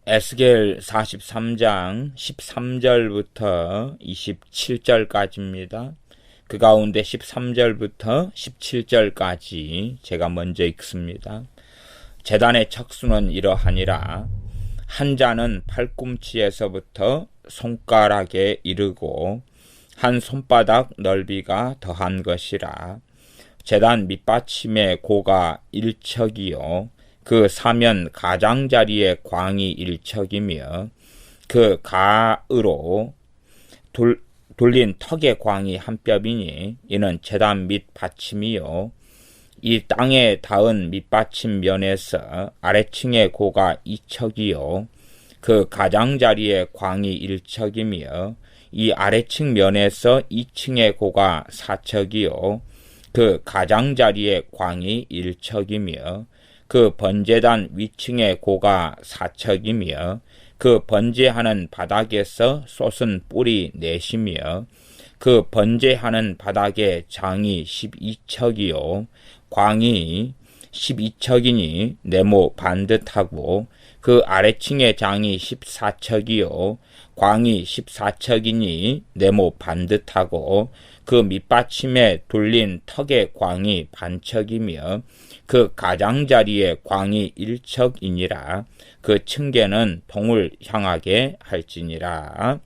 에스겔 43장 13절부터 27절까지입니다. 그 가운데 13절부터 17절까지 제가 먼저 읽습니다. 제단의 척수는 이러하니라. 한 자는 팔꿈치에서부터 손가락에 이르고 한 손바닥 넓이가 더한 것이라. 제단 밑받침의 고가 1척이요 그 사면 가장자리의 광이 1척이며 그 가으로 돌린 턱의 광이 한 뼘이니 이는 제단 밑 받침이요 이 땅에 닿은 밑받침 면에서 아래층의 고가 2척이요 그 가장자리의 광이 1척이며 이 아래층 면에서 2층의 고가 4척이요 그 가장자리의 광이 1척이며 그 번제단 위층의 고가 4척이며 그 번제하는 바닥에서 솟은 뿔이 4이며 그 번제하는 바닥의 장이 12척이요 광이 12척이니 네모 반듯하고 그 아래층의 장이 14척이요 광이 14척이니 네모 반듯하고 그 밑받침에 돌린 턱의 광이 반척이며 그 가장자리의 광이 1척이니라. 그 층계는 동을 향하게 할지니라.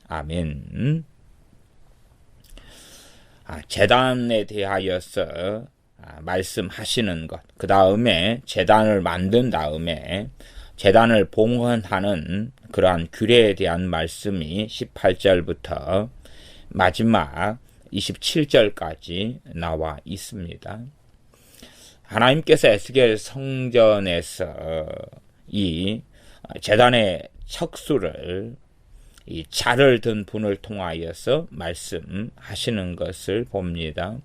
아멘. 제단에 대하여서 말씀하시는 것, 그 다음에 제단을 만든 다음에 제단을 봉헌하는 그러한 규례에 대한 말씀이 18절부터 마지막 27절까지 나와 있습니다. 하나님께서 에스겔 성전에서 이 제단의 척수를 이 차를 든 분을 통하여서 말씀하시는 것을 봅니다.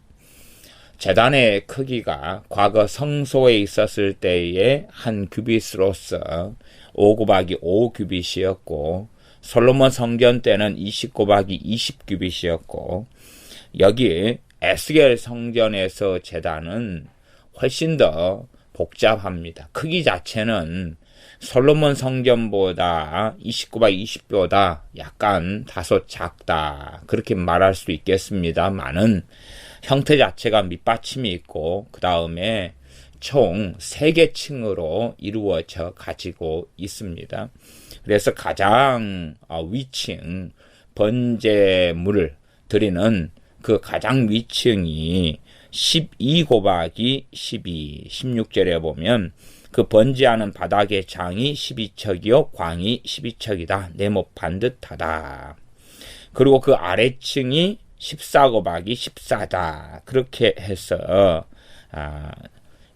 제단의 크기가 과거 성소에 있었을 때의 한 규빗으로서 5 곱하기 5 규빗이었고 솔로몬 성전 때는 20 곱하기 20 규빗이었고 여기 에스겔 성전에서 제단은 훨씬 더 복잡합니다. 크기 자체는 솔로몬 성전보다 20 곱하기 20보다 약간 다소 작다 그렇게 말할 수 있겠습니다만은 형태 자체가 밑받침이 있고 그 다음에 총 3개 층으로 이루어져 가지고 있습니다. 그래서 가장 위층 번제물을 드리는 그 가장 위층이 12 곱하기 12, 16절에 보면 그 번제하는 바닥의 장이 12척이요 광이 12척이다. 네모 반듯하다. 그리고 그 아래층이 14 곱하기 14다. 그렇게 해서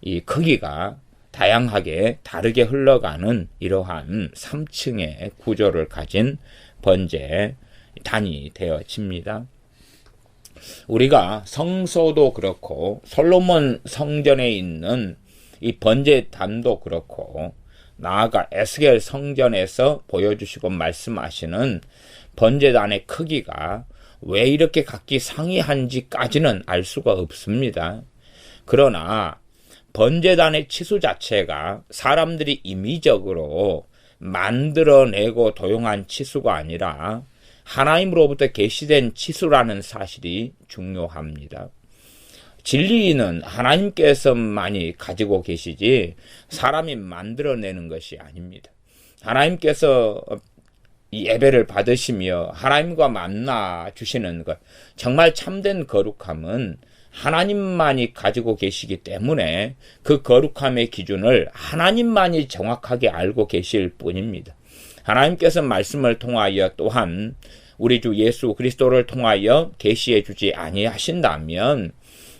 이 크기가 다양하게 다르게 흘러가는 이러한 3층의 구조를 가진 번제단이 되어집니다. 우리가 성소도 그렇고 솔로몬 성전에 있는 이 번제단도 그렇고 나아가 에스겔 성전에서 보여주시고 말씀하시는 번제단의 크기가 왜 이렇게 각기 상이한지까지는 알 수가 없습니다. 그러나 번제단의 치수 자체가 사람들이 임의적으로 만들어내고 도용한 치수가 아니라 하나님으로부터 계시된 치수라는 사실이 중요합니다. 진리는 하나님께서만이 가지고 계시지 사람이 만들어내는 것이 아닙니다. 하나님께서 예배를 받으시며 하나님과 만나 주시는 것, 정말 참된 거룩함은 하나님만이 가지고 계시기 때문에 그 거룩함의 기준을 하나님만이 정확하게 알고 계실 뿐입니다. 하나님께서 말씀을 통하여 또한 우리 주 예수 그리스도를 통하여 계시해 주지 아니하신다면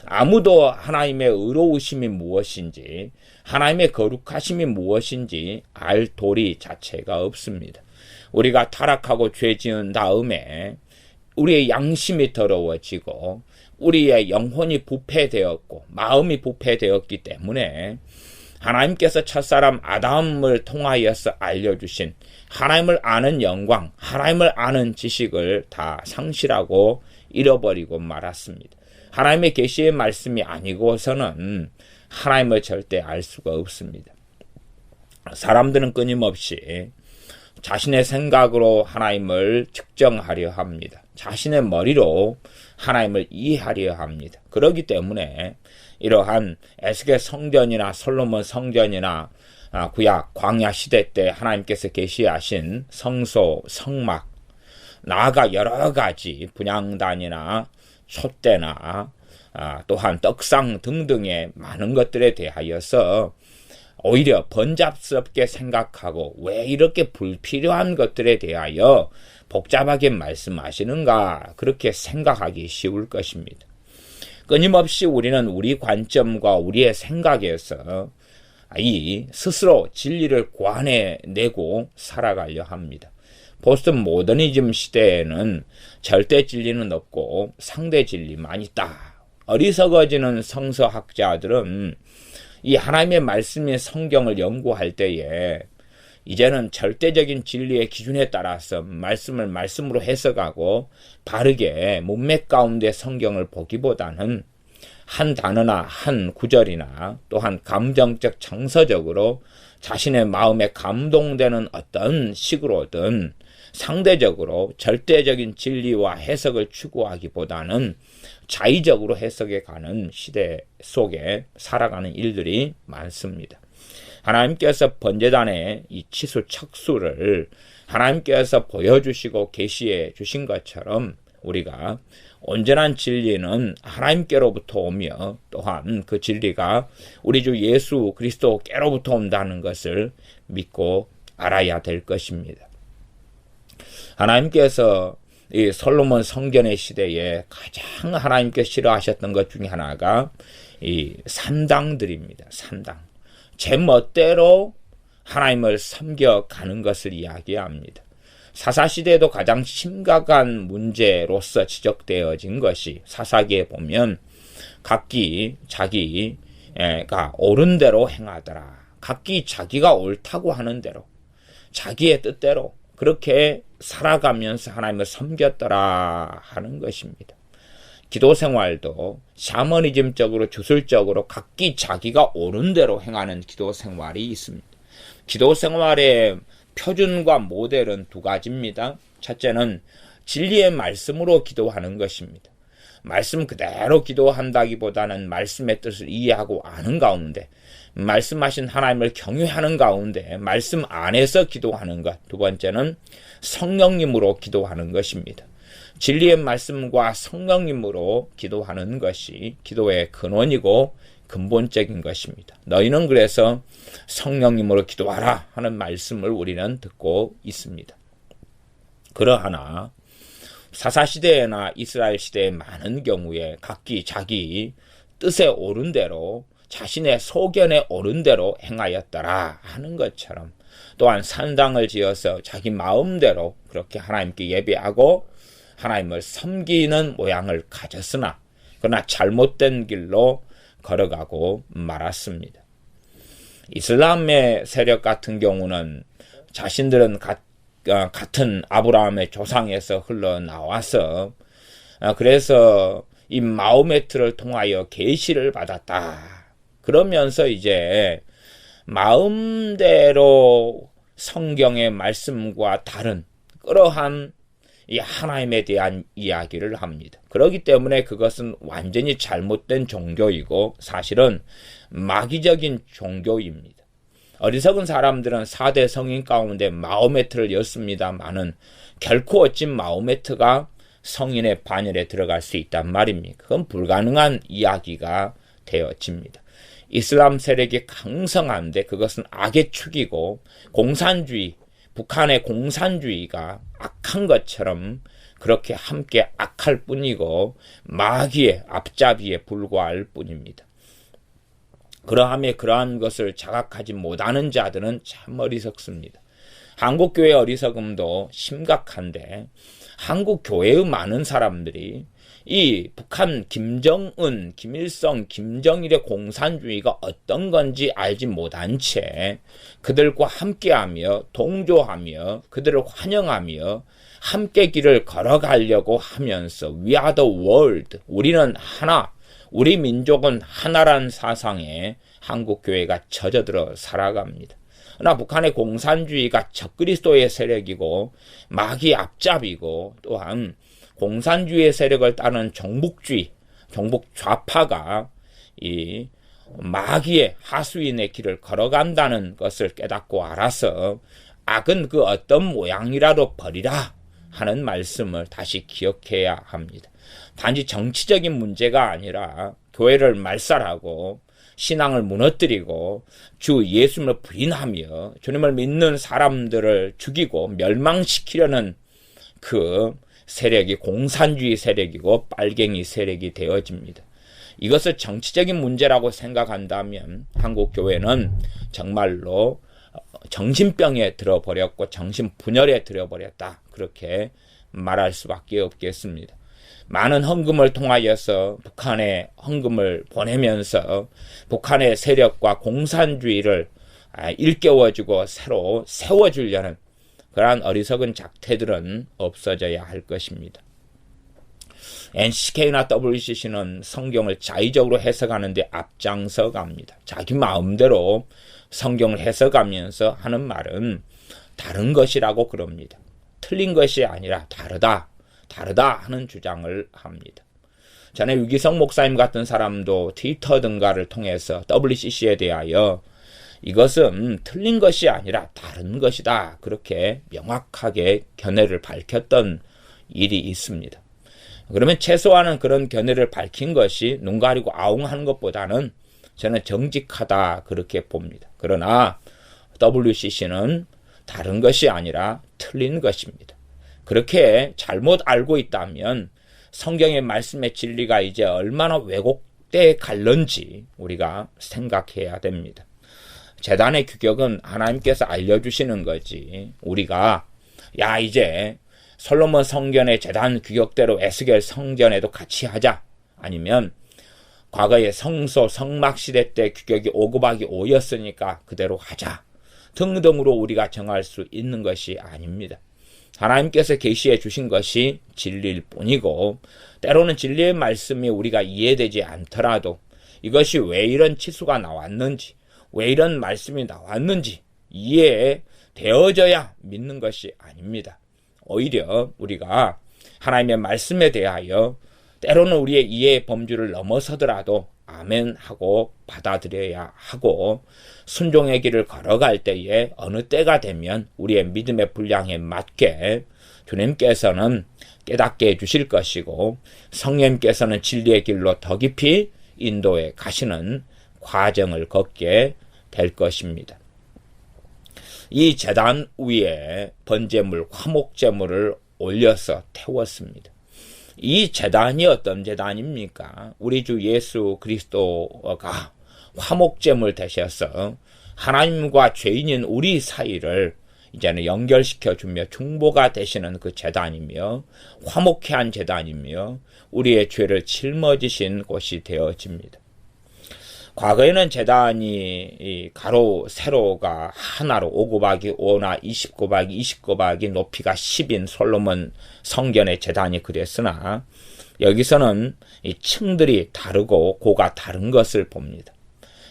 아무도 하나님의 의로우심이 무엇인지 하나님의 거룩하심이 무엇인지 알 도리 자체가 없습니다. 우리가 타락하고 죄 지은 다음에 우리의 양심이 더러워지고 우리의 영혼이 부패되었고 마음이 부패되었기 때문에 하나님께서 첫사람 아담을 통하여서 알려주신 하나님을 아는 영광, 하나님을 아는 지식을 다 상실하고 잃어버리고 말았습니다. 하나님의 계시의 말씀이 아니고서는 하나님을 절대 알 수가 없습니다. 사람들은 끊임없이 자신의 생각으로 하나님을 측정하려 합니다. 자신의 머리로 하나님을 이해하려 합니다. 그렇기 때문에 이러한 에스겔 성전이나 솔로몬 성전이나 구약 광야 시대 때 하나님께서 계시하신 성소, 성막, 나아가 여러 가지 분향단이나 촛대나 또한 떡상 등등의 많은 것들에 대하여서 오히려 번잡스럽게 생각하고 왜 이렇게 불필요한 것들에 대하여 복잡하게 말씀하시는가 그렇게 생각하기 쉬울 것입니다. 끊임없이 우리는 우리 관점과 우리의 생각에서 이 스스로 진리를 고안해내고 살아가려 합니다. 포스트 모더니즘 시대에는 절대 진리는 없고 상대 진리만 있다. 어리석어지는 성서학자들은 이 하나님의 말씀인 성경을 연구할 때에 이제는 절대적인 진리의 기준에 따라서 말씀을 말씀으로 해석하고 바르게 문맥 가운데 성경을 보기보다는 한 단어나 한 구절이나 또한 감정적 정서적으로 자신의 마음에 감동되는 어떤 식으로든 상대적으로 절대적인 진리와 해석을 추구하기보다는 자의적으로 해석해 가는 시대 속에 살아가는 일들이 많습니다. 하나님께서 번제단의 이 치수 척수를 하나님께서 보여주시고 계시해 주신 것처럼 우리가 온전한 진리는 하나님께로부터 오며 또한 그 진리가 우리 주 예수 그리스도께로부터 온다는 것을 믿고 알아야 될 것입니다. 하나님께서 이 솔로몬 성전의 시대에 가장 하나님께서 싫어하셨던 것 중에 하나가 이 산당들입니다. 산당. 제 멋대로 하나님을 섬겨가는 것을 이야기합니다. 사사시대에도 가장 심각한 문제로서 지적되어진 것이 사사기에 보면 각기 자기가 옳은 대로 행하더라. 각기 자기가 옳다고 하는 대로 자기의 뜻대로 그렇게 살아가면서 하나님을 섬겼더라 하는 것입니다. 기도 생활도 샤머니즘적으로 주술적으로 각기 자기가 옳은 대로 행하는 기도 생활이 있습니다. 기도 생활의 표준과 모델은 두 가지입니다. 첫째는 진리의 말씀으로 기도하는 것입니다. 말씀 그대로 기도한다기보다는 말씀의 뜻을 이해하고 아는 가운데 말씀하신 하나님을 경외하는 가운데 말씀 안에서 기도하는 것. 두 번째는 성령님으로 기도하는 것입니다. 진리의 말씀과 성령님으로 기도하는 것이 기도의 근원이고 근본적인 것입니다. 너희는 그래서 성령님으로 기도하라 하는 말씀을 우리는 듣고 있습니다. 그러하나 사사시대나 이스라엘 시대의 많은 경우에 각기 자기 뜻에 옳은 대로 자신의 소견에 옳은 대로 행하였더라 하는 것처럼 또한 산당을 지어서 자기 마음대로 그렇게 하나님께 예배하고 하나님을 섬기는 모양을 가졌으나 그러나 잘못된 길로 걸어가고 말았습니다. 이슬람의 세력 같은 경우는 자신들은 같은 아브라함의 조상에서 흘러나와서 그래서 이 마호메트를 통하여 계시를 받았다. 그러면서 이제 마음대로 성경의 말씀과 다른 그러한 이 하나님에 대한 이야기를 합니다. 그렇기 때문에 그것은 완전히 잘못된 종교이고 사실은 마귀적인 종교입니다. 어리석은 사람들은 4대 성인 가운데 마호메트를 였습니다마는 결코 어찐 마호메트가 성인의 반열에 들어갈 수 있단 말입니까? 그건 불가능한 이야기가 되어집니다. 이슬람 세력이 강성한데 그것은 악의 축이고 공산주의, 북한의 공산주의가 악한 것처럼 그렇게 함께 악할 뿐이고 마귀의 앞잡이에 불과할 뿐입니다. 그러함에 그러한 것을 자각하지 못하는 자들은 참 어리석습니다. 한국교회 어리석음도 심각한데 한국교회의 많은 사람들이 이 북한 김정은, 김일성, 김정일의 공산주의가 어떤 건지 알지 못한 채 그들과 함께하며 동조하며 그들을 환영하며 함께 길을 걸어가려고 하면서 We are the world, 우리는 하나, 우리 민족은 하나란 사상에 한국교회가 젖어들어 살아갑니다. 그러나 북한의 공산주의가 적그리스도의 세력이고 마귀 앞잡이고 또한 공산주의의 세력을 따르는 정복주의, 정복 좌파가 이 마귀의 하수인의 길을 걸어간다는 것을 깨닫고 알아서 악은 그 어떤 모양이라도 버리라 하는 말씀을 다시 기억해야 합니다. 단지 정치적인 문제가 아니라 교회를 말살하고 신앙을 무너뜨리고 주 예수님을 부인하며 주님을 믿는 사람들을 죽이고 멸망시키려는 그 세력이 공산주의 세력이고 빨갱이 세력이 되어집니다. 이것을 정치적인 문제라고 생각한다면 한국 교회는 정말로 정신병에 들어버렸고 정신분열에 들어버렸다. 그렇게 말할 수밖에 없겠습니다. 많은 헌금을 통하여서 북한에 헌금을 보내면서 북한의 세력과 공산주의를 일깨워주고 새로 세워주려는 그러한 어리석은 작태들은 없어져야 할 것입니다. NCK나 WCC는 성경을 자의적으로 해석하는 데 앞장서 갑니다. 자기 마음대로 성경을 해석하면서 하는 말은 다른 것이라고 그럽니다. 틀린 것이 아니라 다르다 하는 주장을 합니다. 전에 유기성 목사님 같은 사람도 트위터 등가를 통해서 WCC에 대하여 이것은 틀린 것이 아니라 다른 것이다. 그렇게 명확하게 견해를 밝혔던 일이 있습니다. 그러면 최소한은 그런 견해를 밝힌 것이 눈 가리고 아웅하는 것보다는 저는 정직하다 그렇게 봅니다. 그러나 WCC는 다른 것이 아니라 틀린 것입니다. 그렇게 잘못 알고 있다면 성경의 말씀의 진리가 이제 얼마나 왜곡돼 갈는지 우리가 생각해야 됩니다. 제단의 규격은 하나님께서 알려주시는 거지 우리가 이제 솔로몬 성전의 제단 규격대로 에스겔 성전에도 같이 하자, 아니면 과거의 성소 성막 시대 때 규격이 5 곱하기 5였으니까 그대로 하자 등등으로 우리가 정할 수 있는 것이 아닙니다. 하나님께서 계시해 주신 것이 진리일 뿐이고 때로는 진리의 말씀이 우리가 이해되지 않더라도 이것이 왜 이런 치수가 나왔는지 왜 이런 말씀이 나왔는지 이해되어져야 믿는 것이 아닙니다. 오히려 우리가 하나님의 말씀에 대하여 때로는 우리의 이해의 범주를 넘어서더라도 아멘 하고 받아들여야 하고 순종의 길을 걸어갈 때에 어느 때가 되면 우리의 믿음의 분량에 맞게 주님께서는 깨닫게 해주실 것이고 성령님께서는 진리의 길로 더 깊이 인도해 가시는 과정을 걷게 될 것입니다. 이 제단 위에 번제물, 화목제물을 올려서 태웠습니다. 이 제단이 어떤 제단입니까? 우리 주 예수 그리스도가 화목제물 되셔서 하나님과 죄인인 우리 사이를 이제는 연결시켜주며 중보가 되시는 그 제단이며 화목케 한 제단이며 우리의 죄를 짊어지신 곳이 되어집니다. 과거에는 제단이 가로 세로가 하나로 5 곱하기 5나 20 곱하기 20 곱하기 높이가 10인 솔로몬 성전의 제단이 그랬으나 여기서는 이 층들이 다르고 고가 다른 것을 봅니다.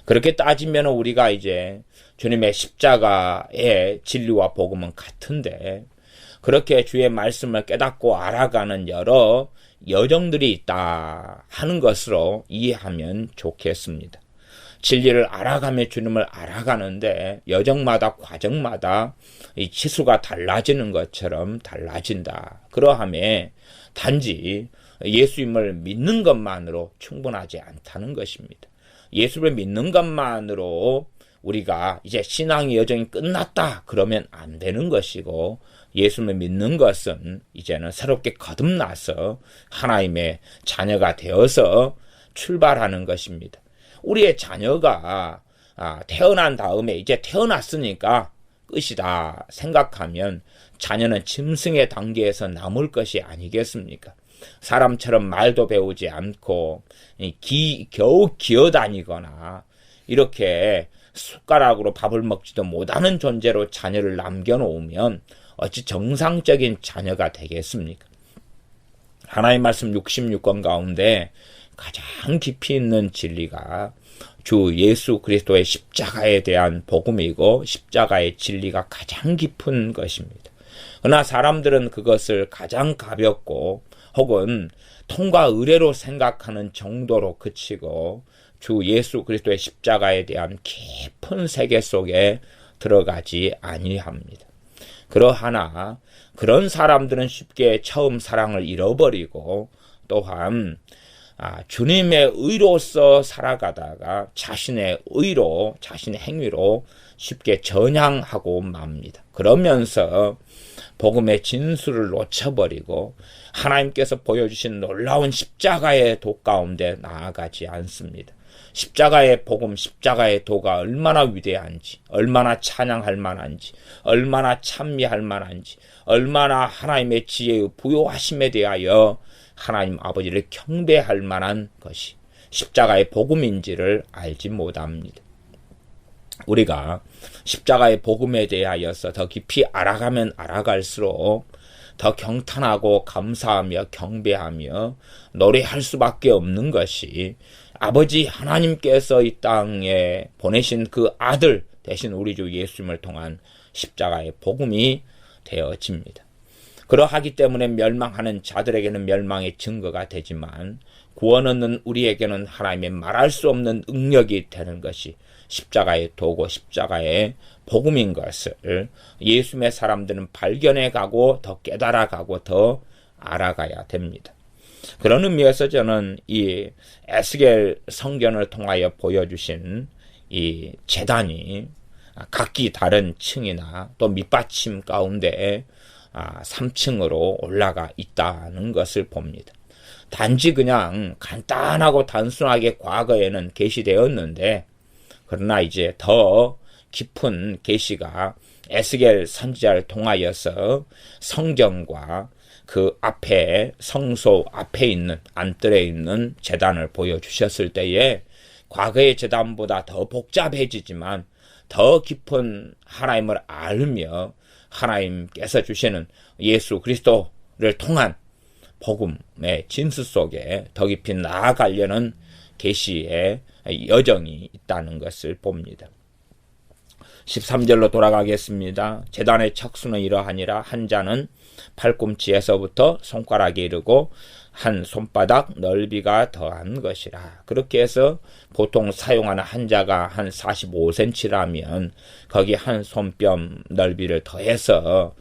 그렇게 따지면 우리가 이제 주님의 십자가의 진리와 복음은 같은데 그렇게 주의 말씀을 깨닫고 알아가는 여러 여정들이 있다 하는 것으로 이해하면 좋겠습니다. 진리를 알아가며 주님을 알아가는데 여정마다 과정마다 이 치수가 달라지는 것처럼 달라진다. 그러함에 단지 예수님을 믿는 것만으로 충분하지 않다는 것입니다. 예수를 믿는 것만으로 우리가 이제 신앙의 여정이 끝났다 그러면 안 되는 것이고 예수를 믿는 것은 이제는 새롭게 거듭나서 하나님의 자녀가 되어서 출발하는 것입니다. 우리의 자녀가 태어난 다음에 이제 태어났으니까 끝이다 생각하면 자녀는 짐승의 단계에서 남을 것이 아니겠습니까? 사람처럼 말도 배우지 않고 겨우 기어다니거나 이렇게 숟가락으로 밥을 먹지도 못하는 존재로 자녀를 남겨놓으면 어찌 정상적인 자녀가 되겠습니까? 하나님 말씀 66권 가운데 가장 깊이 있는 진리가 주 예수 그리스도의 십자가에 대한 복음이고 십자가의 진리가 가장 깊은 것입니다. 그러나 사람들은 그것을 가장 가볍고 혹은 통과 의례로 생각하는 정도로 그치고 주 예수 그리스도의 십자가에 대한 깊은 세계 속에 들어가지 아니합니다. 그러하나 그런 사람들은 쉽게 처음 사랑을 잃어버리고 또한 주님의 의로서 살아가다가 자신의 의로, 자신의 행위로 쉽게 전향하고 맙니다. 그러면서 복음의 진수를 놓쳐버리고 하나님께서 보여주신 놀라운 십자가의 도 가운데 나아가지 않습니다. 십자가의 복음, 십자가의 도가 얼마나 위대한지, 얼마나 찬양할 만한지, 얼마나 찬미할 만한지, 얼마나 하나님의 지혜의 부요하심에 대하여 하나님 아버지를 경배할 만한 것이 십자가의 복음인지를 알지 못합니다. 우리가 십자가의 복음에 대하여서 더 깊이 알아가면 알아갈수록 더 경탄하고 감사하며 경배하며 노래할 수밖에 없는 것이 아버지 하나님께서 이 땅에 보내신 그 아들 대신 우리 주 예수님을 통한 십자가의 복음이 되어집니다. 그러하기 때문에 멸망하는 자들에게는 멸망의 증거가 되지만 구원 얻는 우리에게는 하나님의 말할 수 없는 능력이 되는 것이 십자가의 도고 십자가의 복음인 것을 예수님의 사람들은 발견해 가고 더 깨달아 가고 더 알아가야 됩니다. 그런 의미에서 저는 이 에스겔 성전을 통하여 보여주신 이 제단이 각기 다른 층이나 또 밑받침 가운데 3층으로 올라가 있다는 것을 봅니다. 단지 그냥 간단하고 단순하게 과거에는 계시되었는데 그러나 이제 더 깊은 계시가 에스겔 선지자를 통하여서 성전과 그 앞에 성소 앞에 있는 안뜰에 있는 제단을 보여주셨을 때에 과거의 제단보다 더 복잡해지지만 더 깊은 하나님을 알며 하나님께서 주시는 예수 그리스도를 통한 복음의 진수 속에 더 깊이 나아가려는 계시의 여정이 있다는 것을 봅니다. 13절로 돌아가겠습니다. 제단의 척수는 이러하니라. 한 자는 팔꿈치에서부터 손가락에 이르고 한 손바닥 넓이가 더한 것이라. 그렇게 해서 보통 사용하는 한자가 한 45cm라면 거기 한 손뼉 넓이를 더해서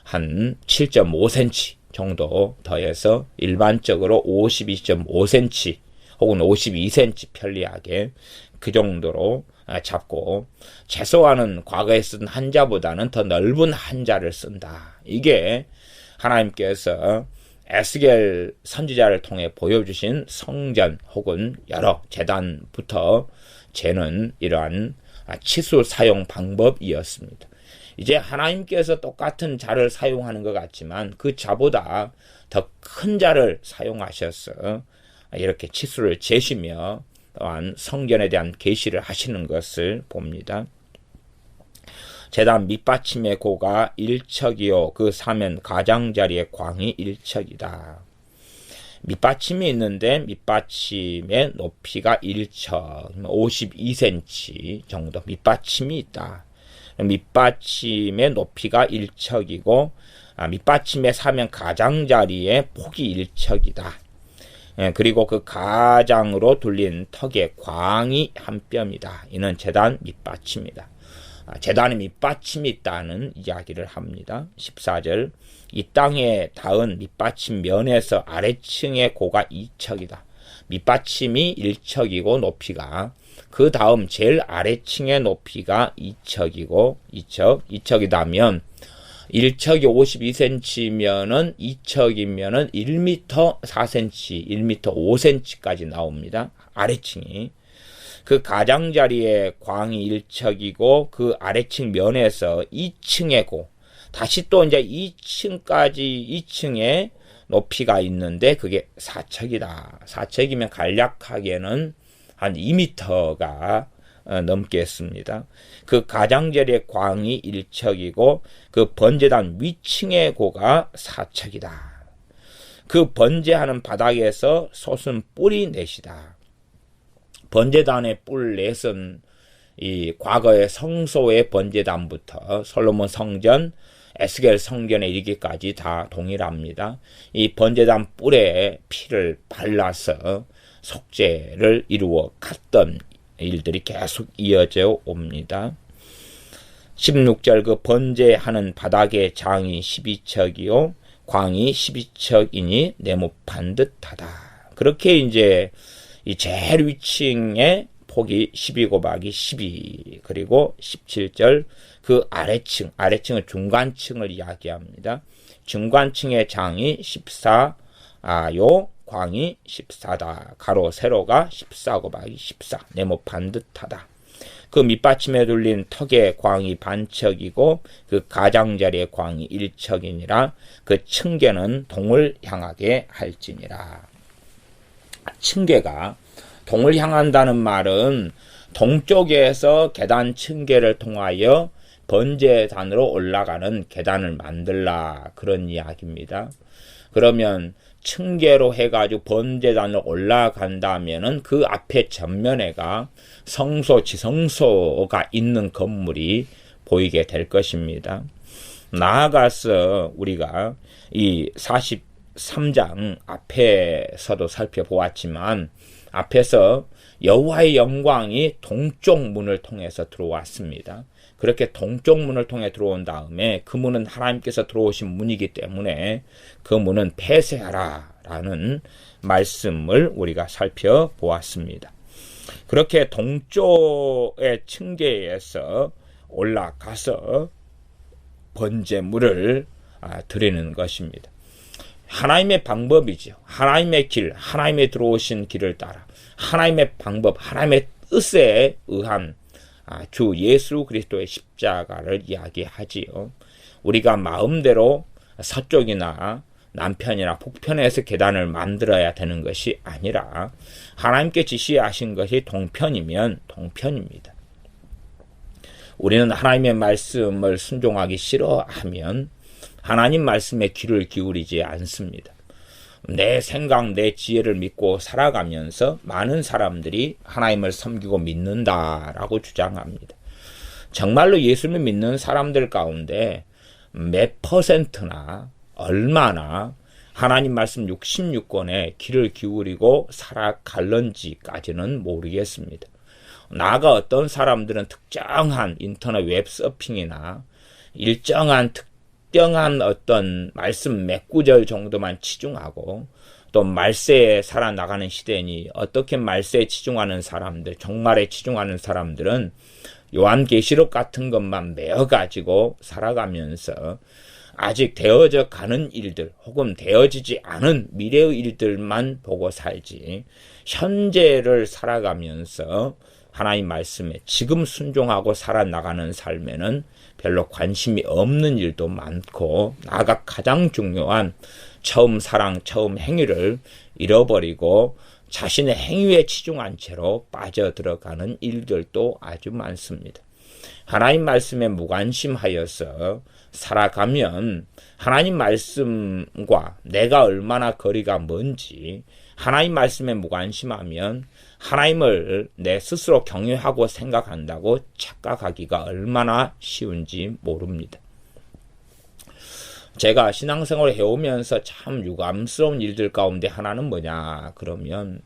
한 7.5cm 정도 더해서 일반적으로 52.5cm 혹은 52cm 편리하게 그 정도로 잡고 최소한은 과거에 쓴 한자보다는 더 넓은 한자를 쓴다. 이게 하나님께서 에스겔 선지자를 통해 보여주신 성전 혹은 여러 제단부터 재는 이러한 치수 사용 방법이었습니다. 이제 하나님께서 똑같은 자를 사용하는 것 같지만 그 자보다 더 큰 자를 사용하셔서 이렇게 치수를 재시며 또한 성전에 대한 계시를 하시는 것을 봅니다. 제단 밑받침의 고가 1척이요 그 사면 가장자리의 광이 1척이다. 밑받침이 있는데 밑받침의 높이가 1척 52cm 정도 밑받침이 있다. 밑받침의 높이가 1척이고 밑받침의 사면 가장자리의 폭이 1척이다. 그리고 그 가장으로 둘린 턱의 광이 한 뼘이다. 이는 제단 밑받침이다. 제단에 밑받침이 있다는 이야기를 합니다. 14절 이 땅에 닿은 밑받침 면에서 아래층의 고가 2척이다. 밑받침이 1척이고 높이가 그 다음 제일 아래층의 높이가 2척이고 2척이다면 1척이 52cm면은 2척이면은 1m 4cm, 1m 5cm까지 나옵니다. 아래층이. 그 가장자리의 광이 1척이고 그 아래층 면에서 2층의 고. 다시 또 이제 2층의 높이가 있는데 그게 4척이다. 4척이면 간략하게는 한 2m가 넘겠습니다. 그 가장자리의 광이 1척이고 그 번제단 위층의 고가 4척이다. 그 번제하는 바닥에서 솟은 뿔이 넷이다. 번제단의 뿔 넷은 이 과거의 성소의 번제단부터 솔로몬 성전, 에스겔 성전에 이르기까지 다 동일합니다. 이 번제단 뿔에 피를 발라서 속죄를 이루어 갔던 일들이 계속 이어져 옵니다. 16절 그 번제하는 바닥의 장이 12척이요 광이 12척이니 네모판 듯하다. 그렇게 이제 이 제일 위층의 폭이 12 곱하기 12 그리고 17절 그 아래층은 중간층을 이야기합니다. 중간층의 장이 14 요 광이 14다. 가로 세로가 14 곱하기 14 네모판 듯하다. 그 밑받침에 둘린 턱의 광이 반척이고 그 가장자리의 광이 1척이니라. 그 층계는 동을 향하게 할지니라. 층계가 동을 향한다는 말은 동쪽에서 계단 층계를 통하여 번제단으로 올라가는 계단을 만들라 그런 이야기입니다. 그러면 층계로 해가지고 번제단으로 올라간다면은 그 앞에 전면에가 성소 지성소가 있는 건물이 보이게 될 것입니다. 나아가서 우리가 이 43장 앞에서도 살펴보았지만 앞에서 여호와의 영광이 동쪽 문을 통해서 들어왔습니다. 그렇게 동쪽 문을 통해 들어온 다음에 그 문은 하나님께서 들어오신 문이기 때문에 그 문은 폐쇄하라 라는 말씀을 우리가 살펴보았습니다. 그렇게 동쪽의 층계에서 올라가서 번제물을 드리는 것입니다. 하나님의 방법이죠. 하나님의 길, 하나님의 들어오신 길을 따라 하나님의 방법, 하나님의 뜻에 의한 주 예수 그리스도의 십자가를 이야기하지요. 우리가 마음대로 서쪽이나 남편이나 북편에서 계단을 만들어야 되는 것이 아니라 하나님께 지시하신 것이 동편이면 동편입니다. 우리는 하나님의 말씀을 순종하기 싫어하면 하나님 말씀에 귀를 기울이지 않습니다. 내 생각, 내 지혜를 믿고 살아가면서 많은 사람들이 하나님을 섬기고 믿는다라고 주장합니다. 정말로 예수를 믿는 사람들 가운데 몇 퍼센트나 얼마나 하나님 말씀 66권에 귀를 기울이고 살아갈는지까지는 모르겠습니다. 나아가 어떤 사람들은 특정한 인터넷 웹서핑이나 일정한 특정한 어떤 말씀 몇 구절 정도만 치중하고 또 말세에 살아나가는 시대니 어떻게 말세에 치중하는 사람들, 종말에 치중하는 사람들은 요한계시록 같은 것만 메어가지고 살아가면서 아직 되어져 가는 일들 혹은 되어지지 않은 미래의 일들만 보고 살지 현재를 살아가면서 하나님 말씀에 지금 순종하고 살아나가는 삶에는 별로 관심이 없는 일도 많고 나아가 가장 중요한 처음 사랑, 처음 행위를 잃어버리고 자신의 행위에 치중한 채로 빠져들어가는 일들도 아주 많습니다. 하나님 말씀에 무관심하여서 살아가면 하나님 말씀과 내가 얼마나 거리가 먼지 하나님 말씀에 무관심하면 하나님을 내 스스로 경외하고 생각한다고 착각하기가 얼마나 쉬운지 모릅니다. 제가 신앙생활을 해오면서 참 유감스러운 일들 가운데 하나는 뭐냐 그러면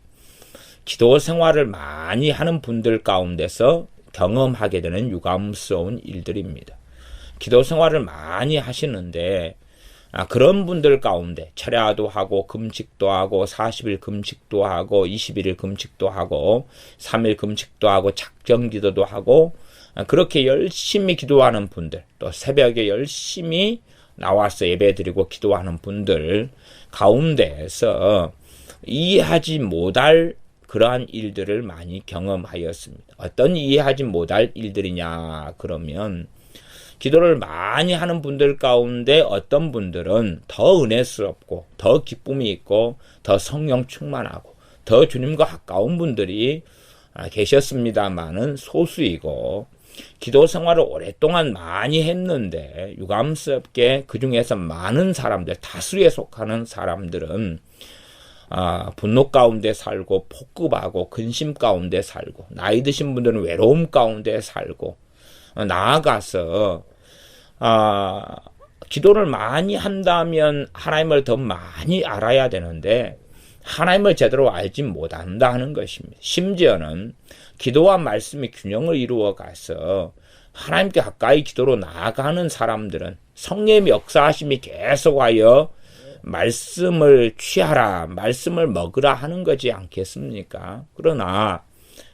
기도 생활을 많이 하는 분들 가운데서 경험하게 되는 유감스러운 일들입니다. 기도 생활을 많이 하시는데 그런 분들 가운데 철야도 하고 금식도 하고 40일 금식도 하고 21일 금식도 하고 3일 금식도 하고 작정기도도 하고 그렇게 열심히 기도하는 분들 또 새벽에 열심히 나와서 예배드리고 기도하는 분들 가운데에서 이해하지 못할 그러한 일들을 많이 경험하였습니다. 어떤 이해하지 못할 일들이냐 그러면 기도를 많이 하는 분들 가운데 어떤 분들은 더 은혜스럽고 더 기쁨이 있고 더 성령 충만하고 더 주님과 가까운 분들이 계셨습니다마는 소수이고 기도 생활을 오랫동안 많이 했는데 유감스럽게 그 중에서 많은 사람들 다수에 속하는 사람들은 분노 가운데 살고 폭급하고 근심 가운데 살고 나이 드신 분들은 외로움 가운데 살고 나아가서 기도를 많이 한다면 하나님을 더 많이 알아야 되는데 하나님을 제대로 알지 못한다 하는 것입니다. 심지어는 기도와 말씀이 균형을 이루어 가서 하나님께 가까이 기도로 나아가는 사람들은 성령의 역사하심이 계속하여 말씀을 취하라, 말씀을 먹으라 하는 거지 않겠습니까? 그러나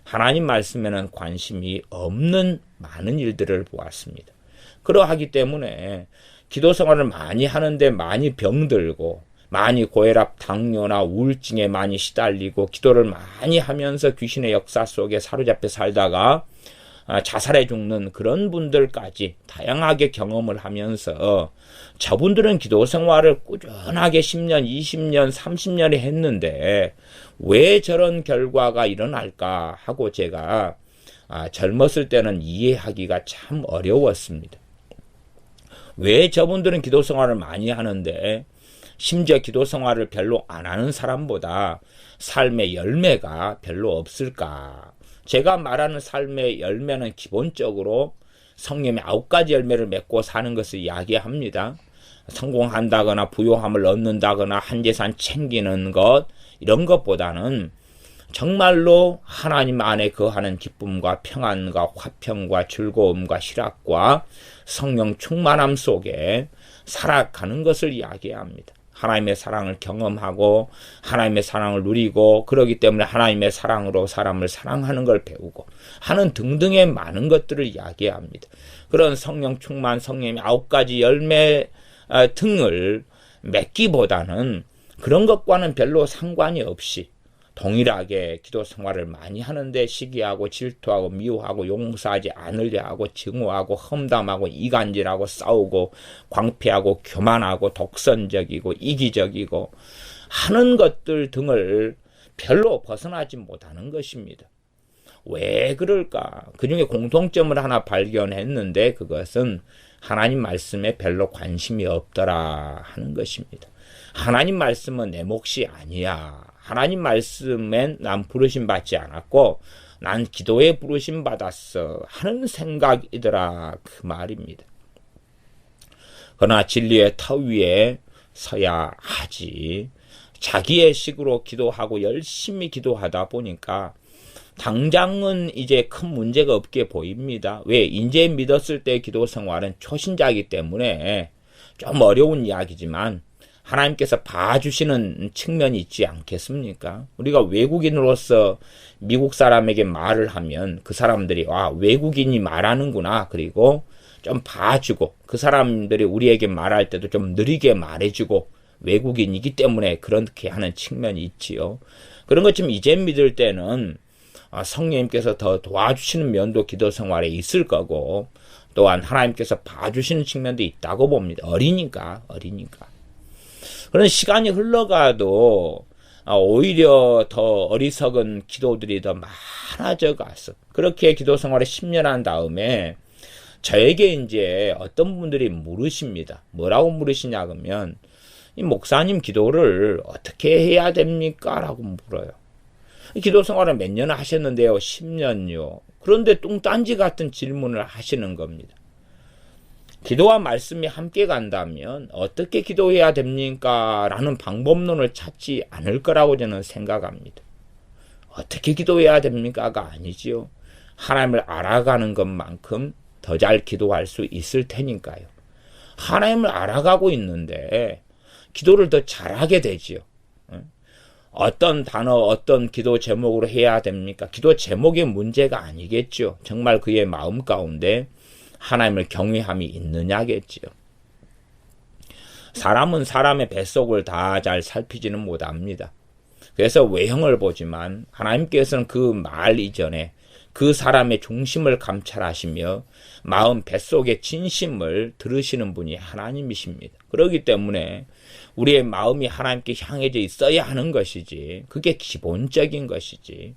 하나님 말씀에는 관심이 없는 많은 일들을 보았습니다. 그러하기 때문에 기도 생활을 많이 하는데 많이 병들고 많이 고혈압, 당뇨나 우울증에 많이 시달리고 기도를 많이 하면서 귀신의 역사 속에 사로잡혀 살다가 자살해 죽는 그런 분들까지 다양하게 경험을 하면서 저분들은 기도 생활을 꾸준하게 10년, 20년, 30년이 했는데 왜 저런 결과가 일어날까 하고 제가 젊었을 때는 이해하기가 참 어려웠습니다. 왜 저분들은 기도 생활을 많이 하는데 심지어 기도 생활을 별로 안 하는 사람보다 삶의 열매가 별로 없을까? 제가 말하는 삶의 열매는 기본적으로 성령의 9가지 열매를 맺고 사는 것을 이야기합니다. 성공한다거나 부요함을 얻는다거나 한재산 챙기는 것 이런 것보다는 정말로 하나님 안에 거하는 기쁨과 평안과 화평과 즐거움과 희락과 성령 충만함 속에 살아가는 것을 이야기합니다. 하나님의 사랑을 경험하고 하나님의 사랑을 누리고 그러기 때문에 하나님의 사랑으로 사람을 사랑하는 걸 배우고 하는 등등의 많은 것들을 이야기합니다. 그런 성령 충만 성령의 9가지 열매 등을 맺기보다는 그런 것과는 별로 상관이 없이 동일하게 기도 생활을 많이 하는데 시기하고 질투하고 미워하고 용서하지 않으려 하고 증오하고 험담하고 이간질하고 싸우고 광패하고 교만하고 독선적이고 이기적이고 하는 것들 등을 별로 벗어나지 못하는 것입니다. 왜 그럴까? 그중에 공통점을 하나 발견했는데 그것은 하나님 말씀에 별로 관심이 없더라 하는 것입니다. 하나님 말씀은 내 몫이 아니야. 하나님 말씀엔 난 부르심 받지 않았고 난 기도에 부르심 받았어 하는 생각이더라 그 말입니다. 그러나 진리의 터 위에 서야 하지 자기의 식으로 기도하고 열심히 기도하다 보니까 당장은 이제 큰 문제가 없게 보입니다. 왜? 이제 믿었을 때 기도 생활은 초신자이기 때문에 좀 어려운 이야기지만 하나님께서 봐주시는 측면이 있지 않겠습니까? 우리가 외국인으로서 미국 사람에게 말을 하면 그 사람들이 외국인이 말하는구나. 그리고 좀 봐주고 그 사람들이 우리에게 말할 때도 좀 느리게 말해주고 외국인이기 때문에 그렇게 하는 측면이 있지요. 그런 것처럼 이제 믿을 때는 성령님께서 더 도와주시는 면도 기도 생활에 있을 거고 또한 하나님께서 봐주시는 측면도 있다고 봅니다. 어리니까. 그런 시간이 흘러가도 오히려 더 어리석은 기도들이 더 많아져 갔어. 그렇게 기도 생활에 10년 한 다음에 저에게 이제 어떤 분들이 물으십니다. 뭐라고 물으시냐 그러면 이 목사님 기도를 어떻게 해야 됩니까? 라고 물어요. 기도 생활을 몇 년 하셨는데요? 10년요. 그런데 뚱딴지 같은 질문을 하시는 겁니다. 기도와 말씀이 함께 간다면 어떻게 기도해야 됩니까? 라는 방법론을 찾지 않을 거라고 저는 생각합니다. 어떻게 기도해야 됩니까?가 아니지요. 하나님을 알아가는 것만큼 더 잘 기도할 수 있을 테니까요. 하나님을 알아가고 있는데 기도를 더 잘하게 되지요. 어떤 단어, 어떤 기도 제목으로 해야 됩니까? 기도 제목의 문제가 아니겠죠. 정말 그의 마음 가운데 하나님을 경외함이 있느냐겠지요. 사람은 사람의 뱃속을 다 잘 살피지는 못합니다. 그래서 외형을 보지만 하나님께서는 그 말 이전에 그 사람의 중심을 감찰하시며 마음 뱃속의 진심을 들으시는 분이 하나님이십니다. 그렇기 때문에 우리의 마음이 하나님께 향해져 있어야 하는 것이지 그게 기본적인 것이지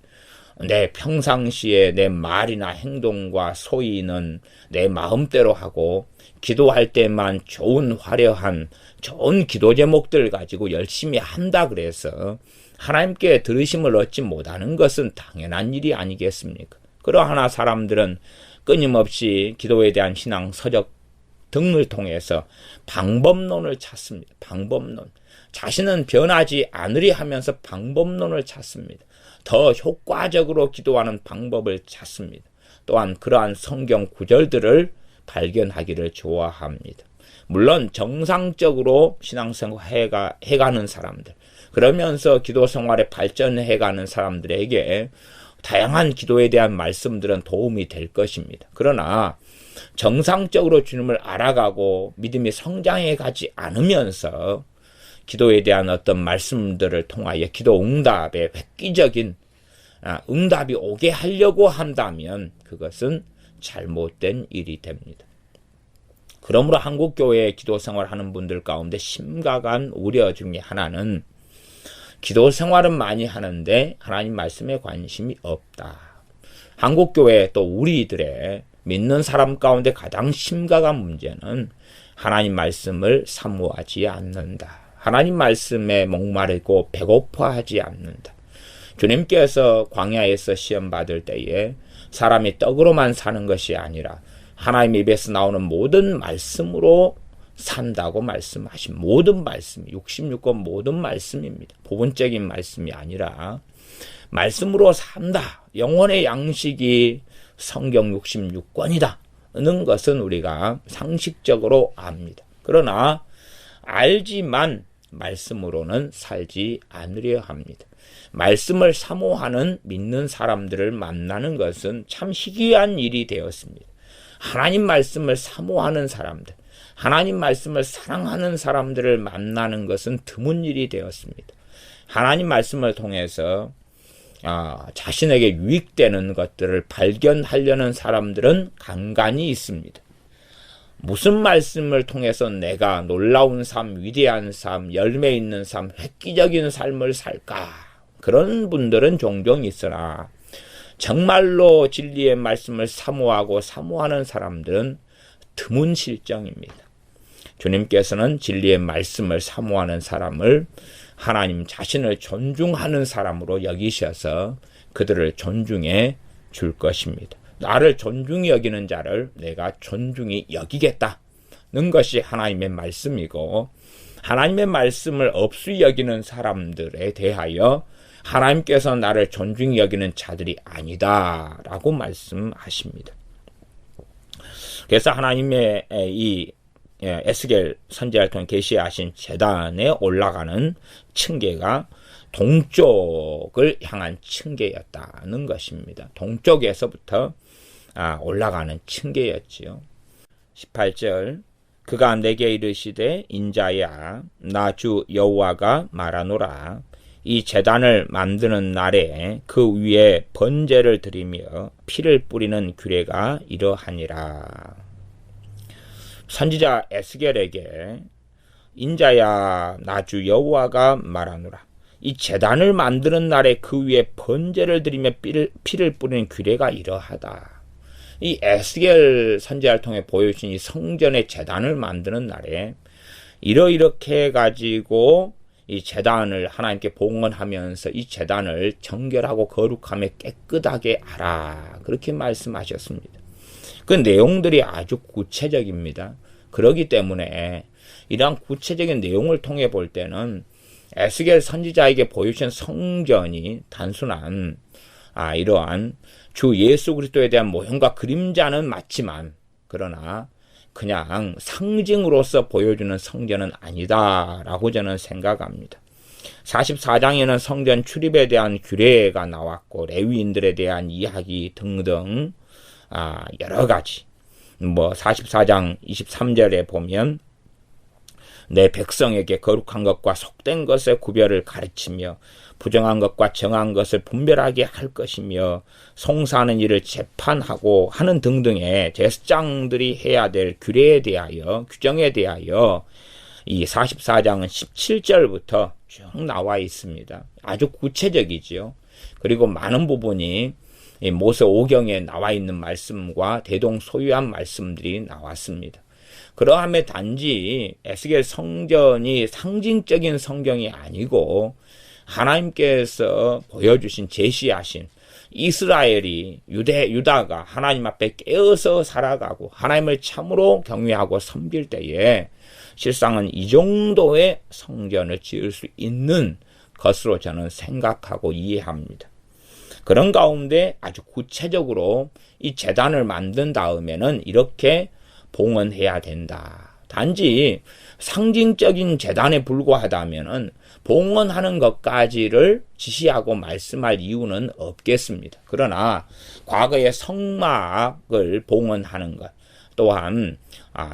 내 평상시에 내 말이나 행동과 소위는 내 마음대로 하고 기도할 때만 좋은 화려한 좋은 기도 제목들 가지고 열심히 한다 그래서 하나님께 들으심을 얻지 못하는 것은 당연한 일이 아니겠습니까? 그러하나 사람들은 끊임없이 기도에 대한 신앙 서적 등을 통해서 방법론을 찾습니다. 방법론. 자신은 변하지 않으리 하면서 방법론을 찾습니다. 더 효과적으로 기도하는 방법을 찾습니다. 또한 그러한 성경 구절들을 발견하기를 좋아합니다. 물론 정상적으로 신앙생활 해가는 사람들, 그러면서 기도 생활에 발전해가는 사람들에게 다양한 기도에 대한 말씀들은 도움이 될 것입니다. 그러나 정상적으로 주님을 알아가고 믿음이 성장해 가지 않으면서 기도에 대한 어떤 말씀들을 통하여 기도 응답에 획기적인 응답이 오게 하려고 한다면 그것은 잘못된 일이 됩니다. 그러므로 한국교회에 기도 생활하는 분들 가운데 심각한 우려 중에 하나는 기도 생활은 많이 하는데 하나님 말씀에 관심이 없다. 한국교회 또 우리들의 믿는 사람 가운데 가장 심각한 문제는 하나님 말씀을 사모하지 않는다. 하나님 말씀에 목마르고 배고파하지 않는다. 주님께서 광야에서 시험 받을 때에 사람이 떡으로만 사는 것이 아니라 하나님 입에서 나오는 모든 말씀으로 산다고 말씀하신 모든 말씀, 66권 모든 말씀입니다. 부분적인 말씀이 아니라 말씀으로 산다. 영혼의 양식이 성경 66권이다. 는 것은 우리가 상식적으로 압니다. 그러나 알지만 말씀으로는 살지 않으려 합니다. 말씀을 사모하는 믿는 사람들을 만나는 것은 참 희귀한 일이 되었습니다. 하나님 말씀을 사모하는 사람들, 하나님 말씀을 사랑하는 사람들을 만나는 것은 드문 일이 되었습니다. 하나님 말씀을 통해서 자신에게 유익되는 것들을 발견하려는 사람들은 간간히 있습니다. 무슨 말씀을 통해서 내가 놀라운 삶, 위대한 삶, 열매 있는 삶, 획기적인 삶을 살까? 그런 분들은 종종 있으나 정말로 진리의 말씀을 사모하고 사모하는 사람들은 드문 실정입니다. 주님께서는 진리의 말씀을 사모하는 사람을 하나님 자신을 존중하는 사람으로 여기셔서 그들을 존중해 줄 것입니다. 나를 존중히 여기는 자를 내가 존중히 여기겠다는 것이 하나님의 말씀이고, 하나님의 말씀을 업수히 여기는 사람들에 대하여 하나님께서 나를 존중히 여기는 자들이 아니다 라고 말씀하십니다. 그래서 하나님의 이 에스겔 선지자를 통해 계시하신 제단에 올라가는 층계가 동쪽을 향한 층계였다는 것입니다. 동쪽에서부터 올라가는 층계였지요. 18절 그가 내게 이르시되 인자야 나 주 여호와가 말하노라 이 제단을 만드는 날에 그 위에 번제를 드리며 피를 뿌리는 규례가 이러하니라. 선지자 에스겔에게 인자야 나 주 여호와가 말하노라 이 제단을 만드는 날에 그 위에 번제를 드리며 피를 뿌리는 규례가 이러하다. 이 에스겔 선지자를 통해 보여주신 이 성전의 제단을 만드는 날에 이렇게 해가지고 이 제단을 하나님께 봉헌하면서 이 제단을 정결하고 거룩하며 깨끗하게 하라. 그렇게 말씀하셨습니다. 그 내용들이 아주 구체적입니다. 그렇기 때문에 이러한 구체적인 내용을 통해 볼 때는 에스겔 선지자에게 보여주신 성전이 단순한 이러한 주 예수 그리스도에 대한 모형과 그림자는 맞지만 그러나 그냥 상징으로서 보여주는 성전은 아니다라고 저는 생각합니다. 44장에는 성전 출입에 대한 규례가 나왔고 레위인들에 대한 이야기 등등 여러 가지 44장 23절에 보면 내 백성에게 거룩한 것과 속된 것의 구별을 가르치며 부정한 것과 정한 것을 분별하게 할 것이며 송사하는 일을 재판하고 하는 등등의 제사장들이 해야 될 규례에 대하여 규정에 대하여 이 44장은 17절부터 쭉 나와 있습니다. 아주 구체적이지요. 그리고 많은 부분이 이 모세 오경에 나와 있는 말씀과 대동소이한 말씀들이 나왔습니다. 그러함에 단지 에스겔 성전이 상징적인 성경이 아니고 하나님께서 보여주신 제시하신 이스라엘이 유다가 하나님 앞에 깨어서 살아가고 하나님을 참으로 경외하고 섬길 때에 실상은 이 정도의 성전을 지을 수 있는 것으로 저는 생각하고 이해합니다. 그런 가운데 아주 구체적으로 이 제단을 만든 다음에는 이렇게 봉헌해야 된다. 단지 상징적인 제단에 불과하다면은 봉헌하는 것까지를 지시하고 말씀할 이유는 없겠습니다. 그러나 과거의 성막을 봉헌하는 것, 또한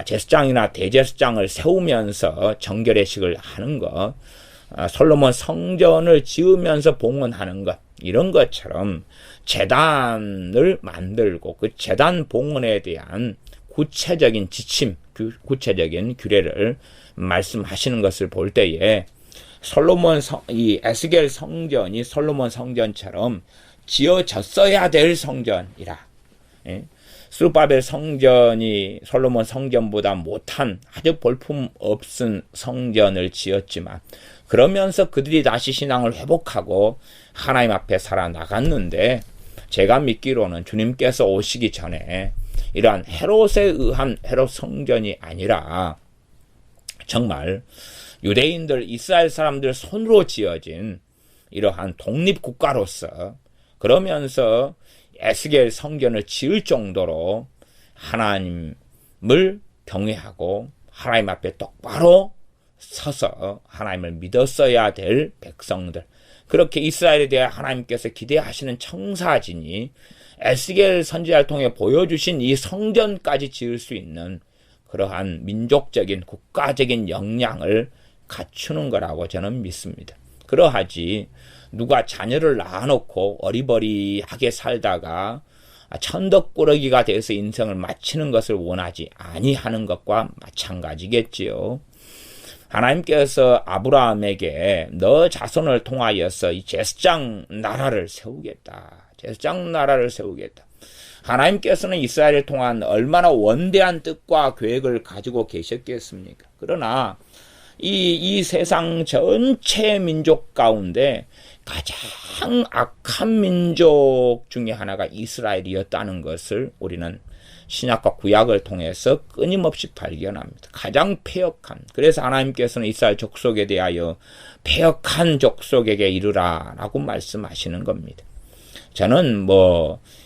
제사장이나 대제사장을 세우면서 정결의식을 하는 것, 솔로몬 성전을 지으면서 봉헌하는 것, 이런 것처럼 제단을 만들고 그 제단 봉헌에 대한 구체적인 지침, 구체적인 규례를 말씀하시는 것을 볼 때에 이 에스겔 성전이 솔로몬 성전처럼 지어졌어야 될 성전이라. 스룹바벨 성전이 솔로몬 성전보다 못한 아주 볼품 없은 성전을 지었지만 그러면서 그들이 다시 신앙을 회복하고 하나님 앞에 살아나갔는데 제가 믿기로는 주님께서 오시기 전에 이러한 헤롯에 의한 헤롯 성전이 아니라 정말 유대인들, 이스라엘 사람들 손으로 지어진 이러한 독립국가로서 그러면서 에스겔 성전을 지을 정도로 하나님을 경외하고 하나님 앞에 똑바로 서서 하나님을 믿었어야 될 백성들, 그렇게 이스라엘에 대해 하나님께서 기대하시는 청사진이 에스겔 선지자를 통해 보여주신 이 성전까지 지을 수 있는 그러한 민족적인 국가적인 역량을 갖추는 거라고 저는 믿습니다. 그러하지 누가 자녀를 낳아놓고 어리버리하게 살다가 천덕꾸러기가 돼서 인생을 마치는 것을 원하지 아니하는 것과 마찬가지겠지요. 하나님께서 아브라함에게 너 자손을 통하여서 이 제사장 나라를 세우겠다. 제사장 나라를 세우겠다. 하나님께서는 이스라엘을 통한 얼마나 원대한 뜻과 계획을 가지고 계셨겠습니까? 그러나 이 세상 전체 민족 가운데 가장 악한 민족 중에 하나가 이스라엘이었다는 것을 우리는 신약과 구약을 통해서 끊임없이 발견합니다. 가장 패역한, 그래서 하나님께서는 이스라엘 족속에 대하여 패역한 족속에게 이르라 라고 말씀하시는 겁니다. 저는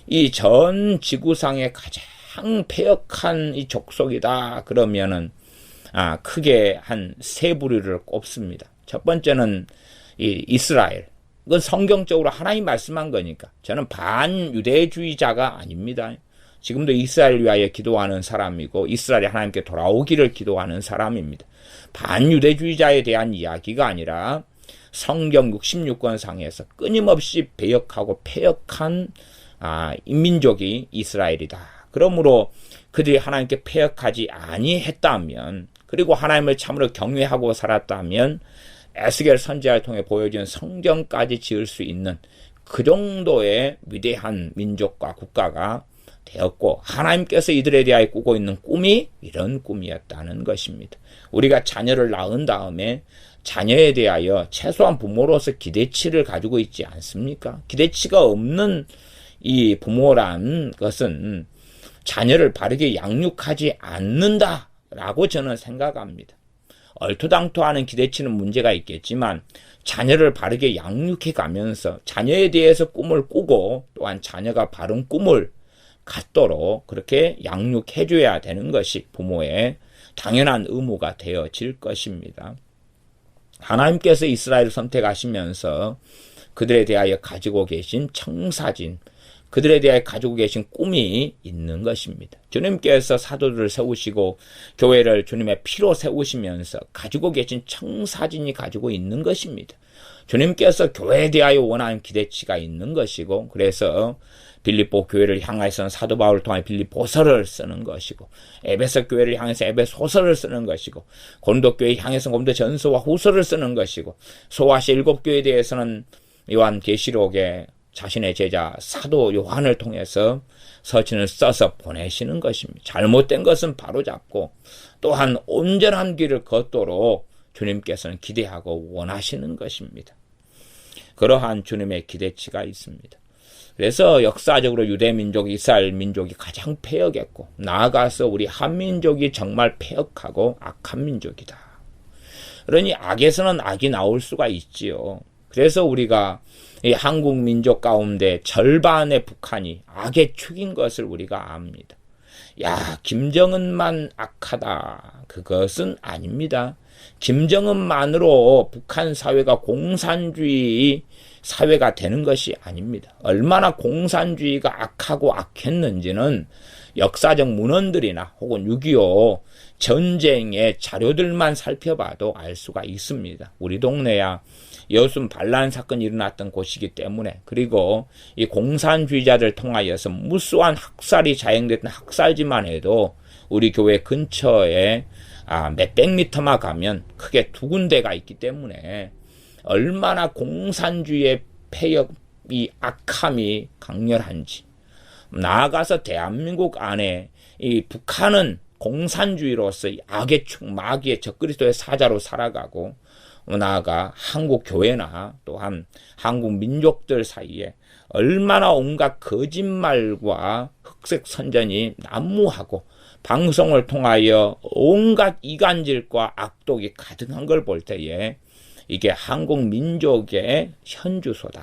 이 전 지구상의 가장 패역한 이 족속이다 그러면은 크게 한 세 부류를 꼽습니다. 첫 번째는 이 이스라엘. 그건 성경적으로 하나님 말씀한 거니까. 저는 반유대주의자가 아닙니다. 지금도 이스라엘 위하여 기도하는 사람이고 이스라엘이 하나님께 돌아오기를 기도하는 사람입니다. 반유대주의자에 대한 이야기가 아니라 성경 66권 상에서 끊임없이 배역하고 패역한 인민족이 이스라엘이다. 그러므로 그들이 하나님께 패역하지 아니했다면, 그리고 하나님을 참으로 경외하고 살았다면 에스겔 선지자를 통해 보여준 성전까지 지을 수 있는 그 정도의 위대한 민족과 국가가 되었고, 하나님께서 이들에 대하여 꾸고 있는 꿈이 이런 꿈이었다는 것입니다. 우리가 자녀를 낳은 다음에 자녀에 대하여 최소한 부모로서 기대치를 가지고 있지 않습니까? 기대치가 없는 이 부모란 것은 자녀를 바르게 양육하지 않는다라고 저는 생각합니다. 얼토당토하는 기대치는 문제가 있겠지만 자녀를 바르게 양육해 가면서 자녀에 대해서 꿈을 꾸고 또한 자녀가 바른 꿈을 갖도록 그렇게 양육해 줘야 되는 것이 부모의 당연한 의무가 되어질 것입니다. 하나님께서 이스라엘을 선택하시면서 그들에 대하여 가지고 계신 청사진, 그들에 대하여 가지고 계신 꿈이 있는 것입니다. 주님께서 사도들을 세우시고 교회를 주님의 피로 세우시면서 가지고 계신 청사진이 가지고 있는 것입니다. 주님께서 교회에 대하여 원하는 기대치가 있는 것이고, 그래서 빌립보 교회를 향해서는 사도 바울을 통해 빌립보서를 쓰는 것이고, 에베소 교회를 향해서 에베소서를 쓰는 것이고, 고린도 교회를 향해서 고린도 전서와 후서를 쓰는 것이고, 소아시아 7교회에 대해서는 요한계시록에 자신의 제자 사도 요한을 통해서 서신을 써서 보내시는 것입니다. 잘못된 것은 바로잡고 또한 온전한 길을 걷도록 주님께서는 기대하고 원하시는 것입니다. 그러한 주님의 기대치가 있습니다. 그래서 역사적으로 유대민족, 이스라엘 민족이 가장 패역했고 나아가서 우리 한민족이 정말 패역하고 악한 민족이다. 그러니 악에서는 악이 나올 수가 있지요. 그래서 우리가 이 한국 민족 가운데 절반의 북한이 악의 축인 것을 우리가 압니다. 야, 김정은만 악하다. 그것은 아닙니다. 김정은만으로 북한 사회가 공산주의 사회가 되는 것이 아닙니다. 얼마나 공산주의가 악하고 악했는지는 역사적 문헌들이나 혹은 6.25 전쟁의 자료들만 살펴봐도 알 수가 있습니다. 우리 동네야 여순 반란 사건이 일어났던 곳이기 때문에, 그리고 이 공산주의자들 통하여서 무수한 학살이 자행됐던 학살지만 해도 우리 교회 근처에 몇백 미터만 가면 크게 두 군데가 있기 때문에 얼마나 공산주의의 폐역이 악함이 강렬한지, 나아가서 대한민국 안에 이 북한은 공산주의로서 악의 축, 마귀의 적그리스도의 사자로 살아가고, 나아가 한국 교회나 또한 한국 민족들 사이에 얼마나 온갖 거짓말과 흑색 선전이 난무하고 방송을 통하여 온갖 이간질과 악독이 가득한 걸 볼 때에 이게 한국 민족의 현주소다.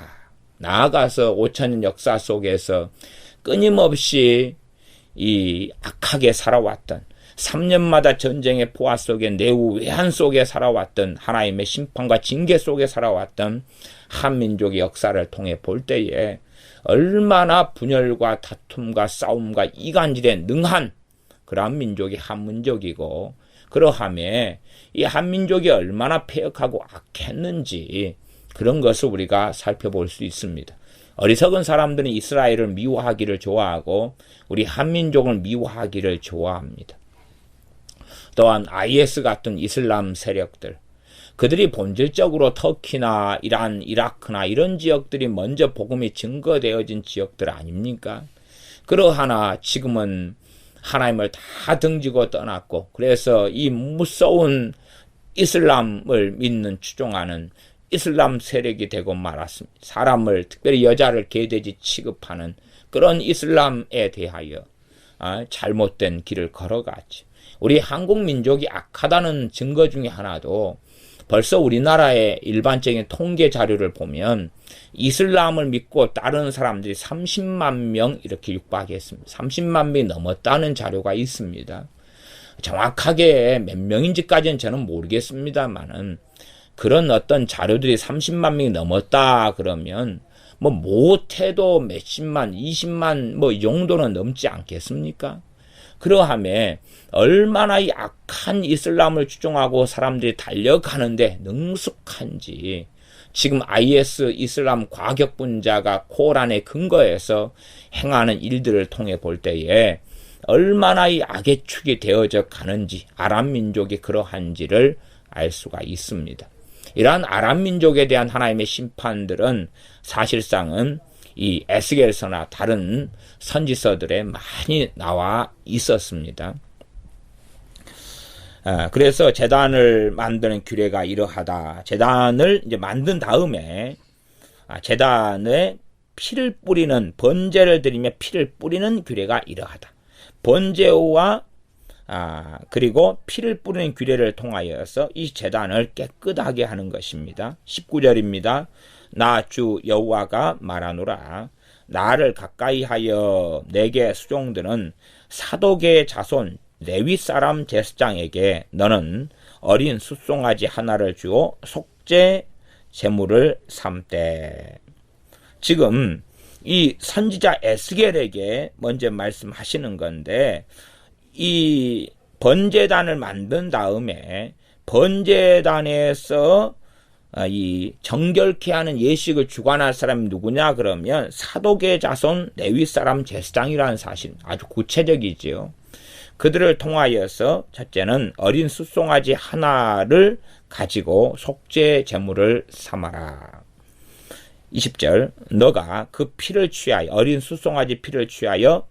나아가서 5천년 역사 속에서 끊임없이 이 악하게 살아왔던, 3년마다 전쟁의 포화 속에 내후 외환 속에 살아왔던, 하나님의 심판과 징계 속에 살아왔던 한민족의 역사를 통해 볼 때에 얼마나 분열과 다툼과 싸움과 이간질에 능한 그러한 민족이 한민족이고, 그러함에 이 한민족이 얼마나 폐역하고 악했는지 그런 것을 우리가 살펴볼 수 있습니다. 어리석은 사람들은 이스라엘을 미워하기를 좋아하고 우리 한민족을 미워하기를 좋아합니다. 또한 IS 같은 이슬람 세력들, 그들이 본질적으로 터키나 이란, 이라크나 이런 지역들이 먼저 복음이 증거되어진 지역들 아닙니까? 그러하나 지금은 하나님을 다 등지고 떠났고, 그래서 이 무서운 이슬람을 믿는 추종하는 이슬람 세력이 되고 말았습니다. 사람을, 특별히 여자를 개돼지 취급하는 그런 이슬람에 대하여 잘못된 길을 걸어갔지. 우리 한국 민족이 악하다는 증거 중에 하나도 벌써 우리나라의 일반적인 통계 자료를 보면 이슬람을 믿고 따르는 사람들이 30만 명 이렇게 육박했습니다. 30만 명이 넘었다는 자료가 있습니다. 정확하게 몇 명인지까지는 저는 모르겠습니다만은 그런 어떤 자료들이 30만 명이 넘었다 그러면 뭐 못해도 몇십만, 20만 뭐 이 정도는 넘지 않겠습니까? 그러함에 얼마나 이 악한 이슬람을 추종하고 사람들이 달려가는데 능숙한지, 지금 IS 이슬람 과격분자가 코란에 근거해서 행하는 일들을 통해 볼 때에 얼마나 이 악의 축이 되어져 가는지, 아람 민족이 그러한지를 알 수가 있습니다. 이러한 아람 민족에 대한 하나님의 심판들은 사실상은 이 에스겔서나 다른 선지서들에 많이 나와 있었습니다. 그래서 제단을 만드는 규례가 이러하다. 제단을 이제 만든 다음에 제단에 피를 뿌리는, 번제를 드리며 피를 뿌리는 규례가 이러하다. 번제와 그리고 피를 뿌리는 규례를 통하여서 이 제단을 깨끗하게 하는 것입니다. 19절입니다. 나 주 여호와가 말하노라. 나를 가까이 하여 내게 수종드는 사독의 자손 레위 사람 제사장에게 너는 어린 숫송아지 하나를 주어 속죄 제물을 삼되. 지금 이 선지자 에스겔에게 먼저 말씀하시는 건데, 이 번제단을 만든 다음에 번제단에서 이 정결케 하는 예식을 주관할 사람이 누구냐 그러면 사독의 자손 레위 사람 제사장이라는 사실, 아주 구체적이지요. 그들을 통하여서 첫째는 어린 숫송아지 하나를 가지고 속죄 제물을 삼아라. 20절 너가 그 피를 취하여 어린 숫송아지 피를 취하여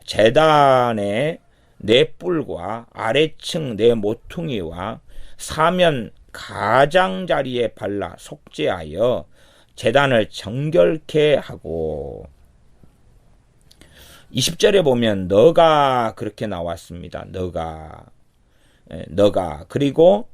제단의 네 뿔과 아래층 네 모퉁이와 사면 가장자리에 발라 속죄하여 제단을 정결케 하고 20절에 보면 너가 그렇게 나왔습니다. 너가 그리고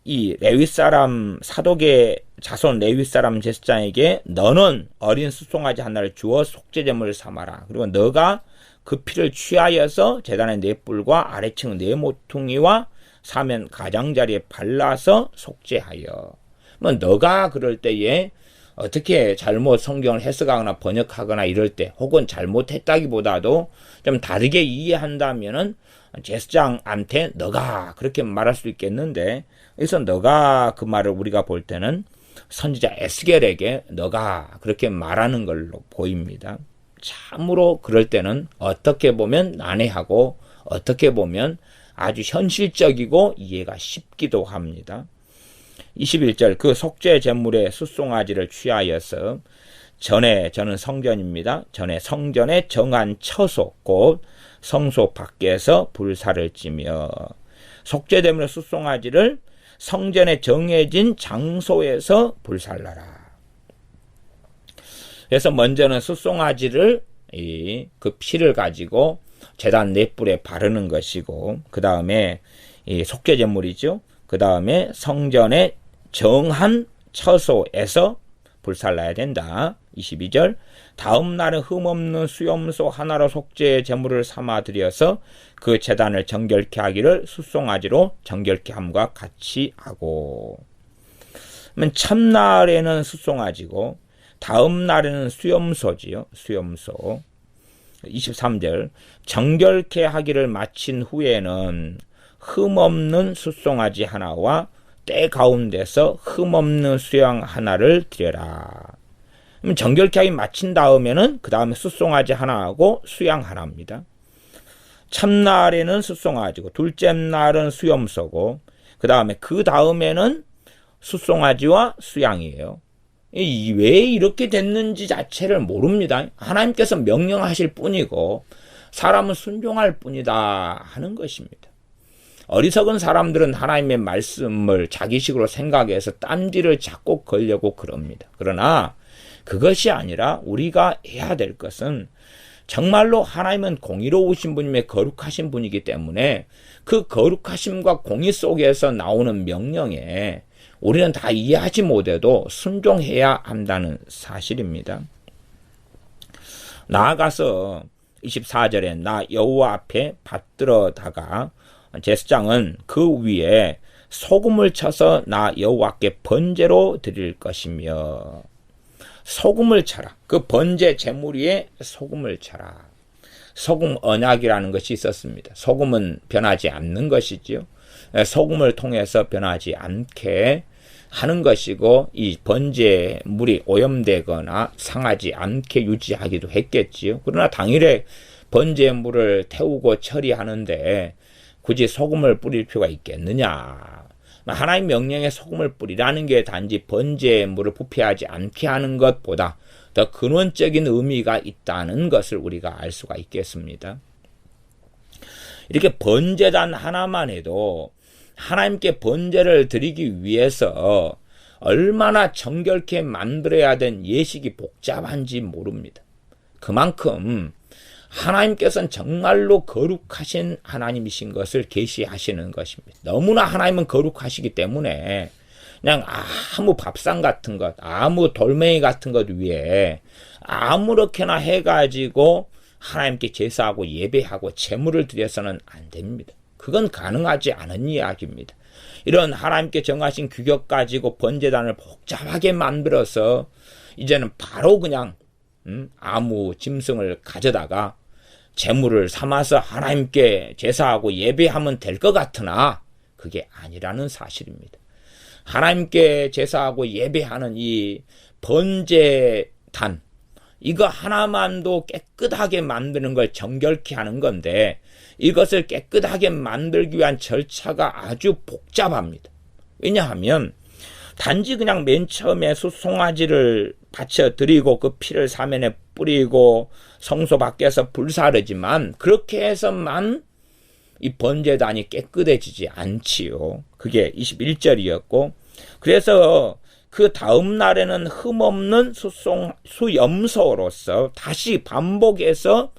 이 레위 사람 사독의 자손 레위 사람 제사장에게 너는 어린 숫송아지 하나를 주어 속죄 제물을 삼아라. 그리고 너가 그 피를 취하여서 제단의 네 뿔과 아래층 네 모퉁이와 사면 가장자리에 발라서 속죄하여. 뭐 너가 그럴 때에 어떻게 잘못 성경을 해석하거나 번역하거나 이럴 때 혹은 잘못했다기보다도 좀 다르게 이해한다면은 제사장한테 너가 그렇게 말할 수 있겠는데 그래서 너가 그 말을 우리가 볼 때는 선지자 에스겔에게 너가 그렇게 말하는 걸로 보입니다. 참으로 그럴 때는 어떻게 보면 난해하고 어떻게 보면 아주 현실적이고 이해가 쉽기도 합니다. 21절 그 속죄 제물의 숫송아지를 취하여서 저는 성전입니다. 전에 성전에 정한 처소 곧 성소 밖에서 불사를 찌며 속죄 제물의 숫송아지를 성전에 정해진 장소에서 불살라라. 그래서 먼저는 숫송아지를 그 피를 가지고 제단 네 뿔에 바르는 것이고 그 다음에 이 속죄 제물이죠. 그 다음에 성전의 정한 처소에서 불살라야 된다. 22절 다음 날은 흠없는 수염소 하나로 속죄 제물을 삼아 드려서 그 제단을 정결케 하기를 숫송아지로 정결케 함과 같이 하고 그러면 첫날에는 숫송아지고 다음 날에는 수염소지요. 수염소 23절 정결케 하기를 마친 후에는 흠없는 숫송아지 하나와 때 가운데서 흠없는 수양 하나를 드려라. 그럼 정결케 하기 마친 다음에는 그 다음에 숫송아지 하나하고 수양 하나입니다. 첫날에는 숫송아지고 둘째 날은 수염소고 그 다음에는 숫송아지와 수양이에요. 왜 이렇게 됐는지 자체를 모릅니다. 하나님께서 명령하실 뿐이고 사람은 순종할 뿐이다 하는 것입니다. 어리석은 사람들은 하나님의 말씀을 자기식으로 생각해서 딴지를 자꾸 걸려고 그럽니다. 그러나 그것이 아니라 우리가 해야 될 것은 정말로 하나님은 공의로우신 분이며 거룩하신 분이기 때문에 그 거룩하심과 공의 속에서 나오는 명령에 우리는 다 이해하지 못해도 순종해야 한다는 사실입니다. 나아가서 24절에 나 여호와 앞에 받들어다가 제사장은 그 위에 소금을 쳐서 나 여호와께 번제로 드릴 것이며 소금을 쳐라. 그 번제 제물 위에 소금을 쳐라. 소금 언약이라는 것이 있었습니다. 소금은 변하지 않는 것이지요. 소금을 통해서 변하지 않게 하는 것이고 이 번제물이 오염되거나 상하지 않게 유지하기도 했겠지요. 그러나 당일에 번제물을 태우고 처리하는데 굳이 소금을 뿌릴 필요가 있겠느냐. 하나님 명령에 소금을 뿌리라는 게 단지 번제물을 부패하지 않게 하는 것보다 더 근원적인 의미가 있다는 것을 우리가 알 수가 있겠습니다. 이렇게 번제단 하나만 해도 하나님께 번제를 드리기 위해서 얼마나 정결케 만들어야 된 예식이 복잡한지 모릅니다. 그만큼 하나님께서는 정말로 거룩하신 하나님이신 것을 계시하시는 것입니다. 너무나 하나님은 거룩하시기 때문에 그냥 아무 밥상 같은 것, 아무 돌멩이 같은 것 위에 아무렇게나 해가지고 하나님께 제사하고 예배하고 제물을 드려서는 안 됩니다. 그건 가능하지 않은 이야기입니다. 이런 하나님께 정하신 규격 가지고 번제단을 복잡하게 만들어서 이제는 바로 그냥 아무 짐승을 가져다가 제물을 삼아서 하나님께 제사하고 예배하면 될 것 같으나 그게 아니라는 사실입니다. 하나님께 제사하고 예배하는 이 번제단 이거 하나만도 깨끗하게 만드는 걸 정결케 하는 건데 이것을 깨끗하게 만들기 위한 절차가 아주 복잡합니다. 왜냐하면 단지 그냥 맨 처음에 숫송아지를 바쳐드리고 그 피를 사면에 뿌리고 성소 밖에서 불사르지만 그렇게 해서만 이 번제단이 깨끗해지지 않지요. 그게 21절이었고, 그래서 그 다음 날에는 흠없는 수염소로서 다시 반복해서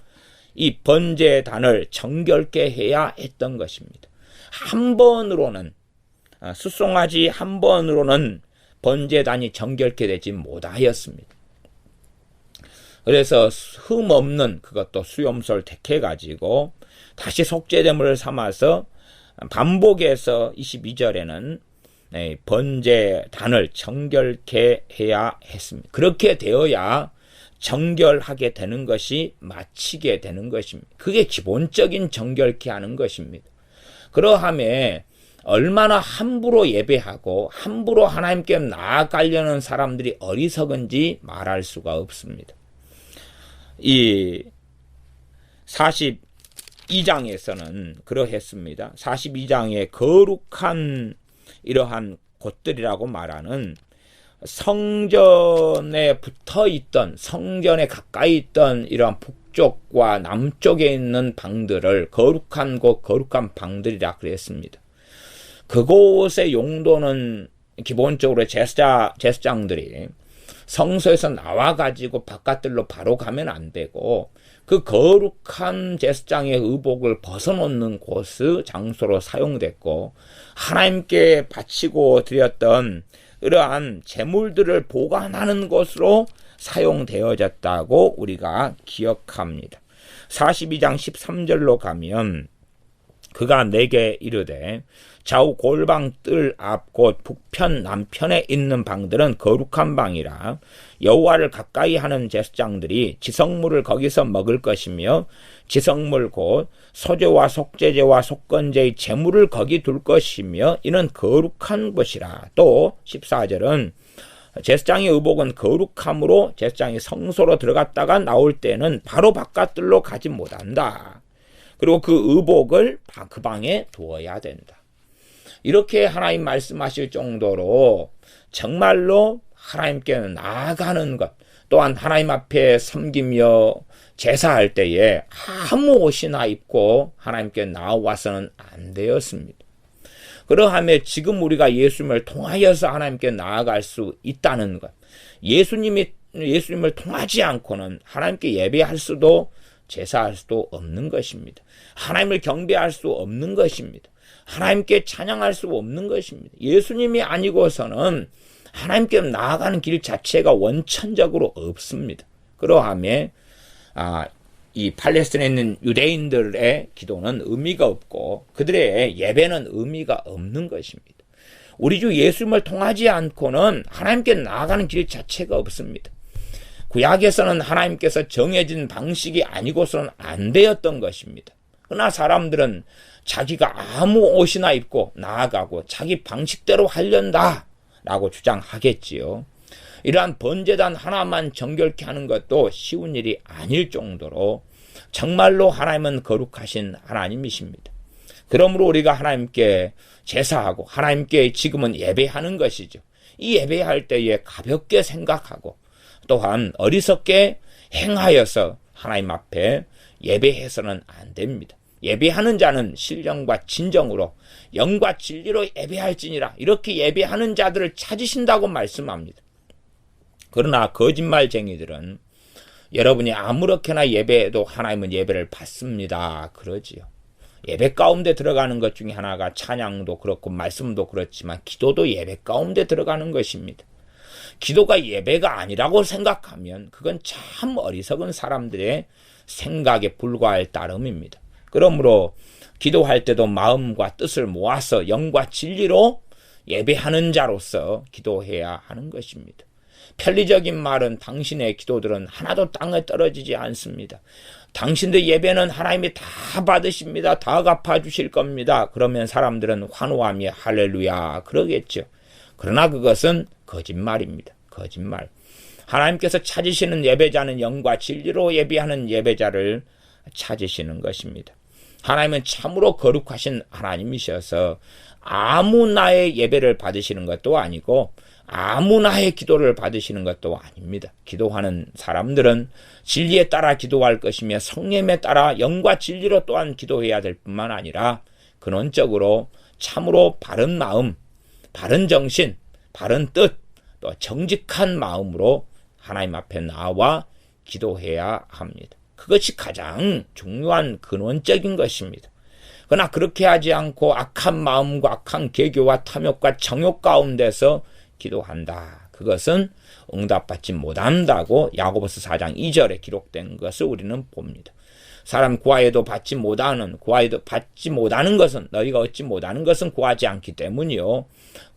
이 번제단을 정결케 해야 했던 것입니다. 한 번으로는, 숫송아지 한 번으로는 번제단이 정결케 되지 못하였습니다. 그래서 흠없는 그것도 수염소를 택해가지고 다시 속죄제물을 삼아서 반복해서 22절에는 번제단을 정결케 해야 했습니다. 그렇게 되어야 정결하게 되는 것이 마치게 되는 것입니다. 그게 기본적인 정결케 하는 것입니다. 그러함에 얼마나 함부로 예배하고 함부로 하나님께 나아가려는 사람들이 어리석은지 말할 수가 없습니다. 이 42장에서는 그러했습니다. 42장에 거룩한 이러한 곳들이라고 말하는 성전에 붙어 있던, 성전에 가까이 있던 이러한 북쪽과 남쪽에 있는 방들을 거룩한 곳, 거룩한 방들이라 그랬습니다. 그곳의 용도는 기본적으로 제사장들이 성소에서 나와가지고 바깥들로 바로 가면 안 되고, 그 거룩한 제사장의 의복을 벗어놓는 곳의 장소로 사용됐고, 하나님께 바치고 드렸던 이러한 제물들을 보관하는 곳으로 사용되어졌다고 우리가 기억합니다. 42장 13절로 가면 그가 내게 이르되 좌우 골방 뜰 앞 곧 북편 남편에 있는 방들은 거룩한 방이라 여호와를 가까이 하는 제사장들이 지성물을 거기서 먹을 것이며 지성물 곧 소제와 속죄제와 속건제의 제물을 거기 둘 것이며 이는 거룩한 것이라. 또 14절은 제사장의 의복은 거룩함으로 제사장이 성소로 들어갔다가 나올 때는 바로 바깥들로 가지 못한다. 그리고 그 의복을 그 방에 두어야 된다. 이렇게 하나님 말씀하실 정도로 정말로 하나님께 나아가는 것, 또한 하나님 앞에 섬기며 제사할 때에 아무 옷이나 입고 하나님께 나와서는 안 되었습니다. 그러하며 지금 우리가 예수님을 통하여서 하나님께 나아갈 수 있다는 것, 예수님을 통하지 않고는 하나님께 예배할 수도 제사할 수도 없는 것입니다. 하나님을 경배할 수 없는 것입니다. 하나님께 찬양할 수 없는 것입니다. 예수님이 아니고서는 하나님께 나아가는 길 자체가 원천적으로 없습니다. 그러하며 이 팔레스타인에 있는 유대인들의 기도는 의미가 없고 그들의 예배는 의미가 없는 것입니다. 우리 주 예수님을 통하지 않고는 하나님께 나아가는 길 자체가 없습니다. 구약에서는 하나님께서 정해진 방식이 아니고서는 안 되었던 것입니다. 그러나 사람들은 자기가 아무 옷이나 입고 나아가고 자기 방식대로 하련다 라고 주장하겠지요. 이러한 번제단 하나만 정결케 하는 것도 쉬운 일이 아닐 정도로 정말로 하나님은 거룩하신 하나님이십니다. 그러므로 우리가 하나님께 제사하고 하나님께 지금은 예배하는 것이죠. 이 예배할 때에 가볍게 생각하고 또한 어리석게 행하여서 하나님 앞에 예배해서는 안 됩니다. 예배하는 자는 신령과 진정으로 영과 진리로 예배할지니라, 이렇게 예배하는 자들을 찾으신다고 말씀합니다. 그러나 거짓말쟁이들은 여러분이 아무렇게나 예배해도 하나님은 예배를 받습니다 그러지요. 예배 가운데 들어가는 것 중에 하나가 찬양도 그렇고 말씀도 그렇지만 기도도 예배 가운데 들어가는 것입니다. 기도가 예배가 아니라고 생각하면 그건 참 어리석은 사람들의 생각에 불과할 따름입니다. 그러므로 기도할 때도 마음과 뜻을 모아서 영과 진리로 예배하는 자로서 기도해야 하는 것입니다. 편리적인 말은 당신의 기도들은 하나도 땅에 떨어지지 않습니다. 당신의 예배는 하나님이 다 받으십니다. 다 갚아주실 겁니다. 그러면 사람들은 환호하며 할렐루야 그러겠죠. 그러나 그것은 거짓말입니다. 거짓말. 하나님께서 찾으시는 예배자는 영과 진리로 예배하는 예배자를 찾으시는 것입니다. 하나님은 참으로 거룩하신 하나님이셔서 아무나의 예배를 받으시는 것도 아니고 아무나의 기도를 받으시는 것도 아닙니다. 기도하는 사람들은 진리에 따라 기도할 것이며 성령에 따라 영과 진리로 또한 기도해야 될 뿐만 아니라 근원적으로 참으로 바른 마음, 바른 정신, 바른 뜻, 또 정직한 마음으로 하나님 앞에 나와 기도해야 합니다. 그것이 가장 중요한 근원적인 것입니다. 그러나 그렇게 하지 않고 악한 마음과 악한 계교와 탐욕과 정욕 가운데서 기도한다. 그것은 응답받지 못한다고 야고보서 4장 2절에 기록된 것을 우리는 봅니다. 사람 구하여도 받지 못하는 것은 너희가 얻지 못하는 것은 구하지 않기 때문이요.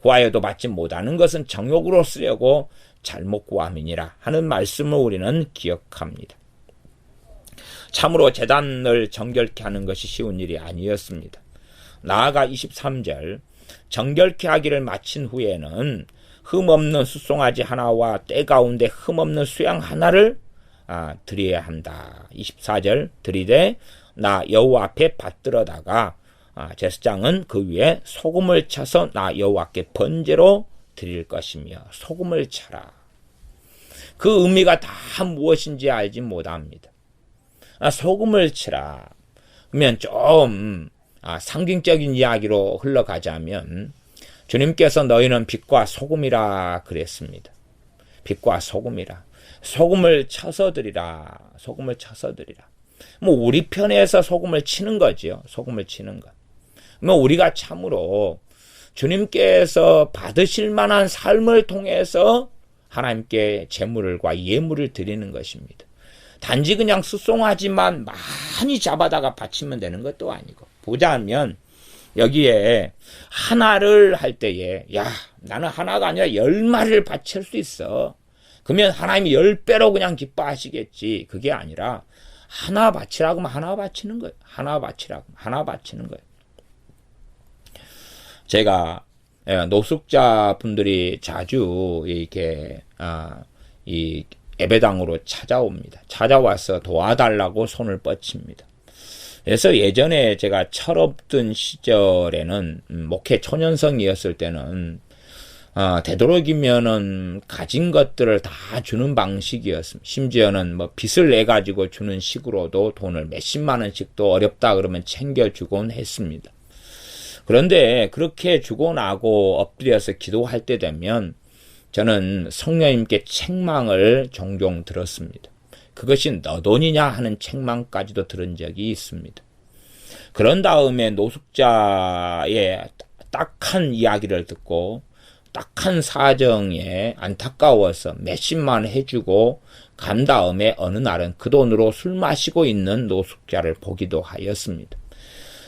구하여도 받지 못하는 것은 정욕으로 쓰려고 잘못 구함이니라 하는 말씀을 우리는 기억합니다. 참으로 제단을 정결케 하는 것이 쉬운 일이 아니었습니다. 나아가 23절 정결케 하기를 마친 후에는 흠없는 숫송아지 하나와 때 가운데 흠없는 수양 하나를 드려야 한다. 24절 드리되 나 여호와 앞에 받들어다가 제사장은 그 위에 소금을 쳐서 나 여호와께 번제로 드릴 것이며 소금을 쳐라. 그 의미가 다 무엇인지 알지 못합니다. 소금을 치라. 그러면 좀 상징적인 이야기로 흘러가자면 주님께서 너희는 빛과 소금이라 그랬습니다. 빛과 소금이라. 소금을 쳐서 드리라. 소금을 쳐서 드리라. 우리 편에서 소금을 치는 거지요. 소금을 치는 것. 우리가 참으로 주님께서 받으실 만한 삶을 통해서 하나님께 제물과 예물을 드리는 것입니다. 단지 그냥 숫송하지만 많이 잡아다가 바치면 되는 것도 아니고 보자면 여기에 하나를 할 때에 나는 하나가 아니라 10마리를 바칠 수 있어. 그러면 하나님이 10배로 그냥 기뻐하시겠지. 그게 아니라 하나 바치라고 하면 하나 바치는 거예요. 하나 바치라고 하나 바치는 거예요. 제가 노숙자 분들이 자주 이렇게 이 예배당으로 찾아옵니다. 찾아와서 도와달라고 손을 뻗칩니다. 그래서 예전에 제가 철없던 시절에는 목회 초년생이었을 때는 되도록이면은 가진 것들을 다 주는 방식이었습니다. 심지어는 빚을 내 가지고 주는 식으로도 돈을 몇십만 원씩도 어렵다 그러면 챙겨주곤 했습니다. 그런데 그렇게 주고 나고 엎드려서 기도할 때 되면 저는 성령님께 책망을 종종 들었습니다. 그것이 너 돈이냐 하는 책망까지도 들은 적이 있습니다. 그런 다음에 노숙자의 딱한 이야기를 듣고 딱한 사정에 안타까워서 몇십만 해주고 간 다음에 어느 날은 그 돈으로 술 마시고 있는 노숙자를 보기도 하였습니다.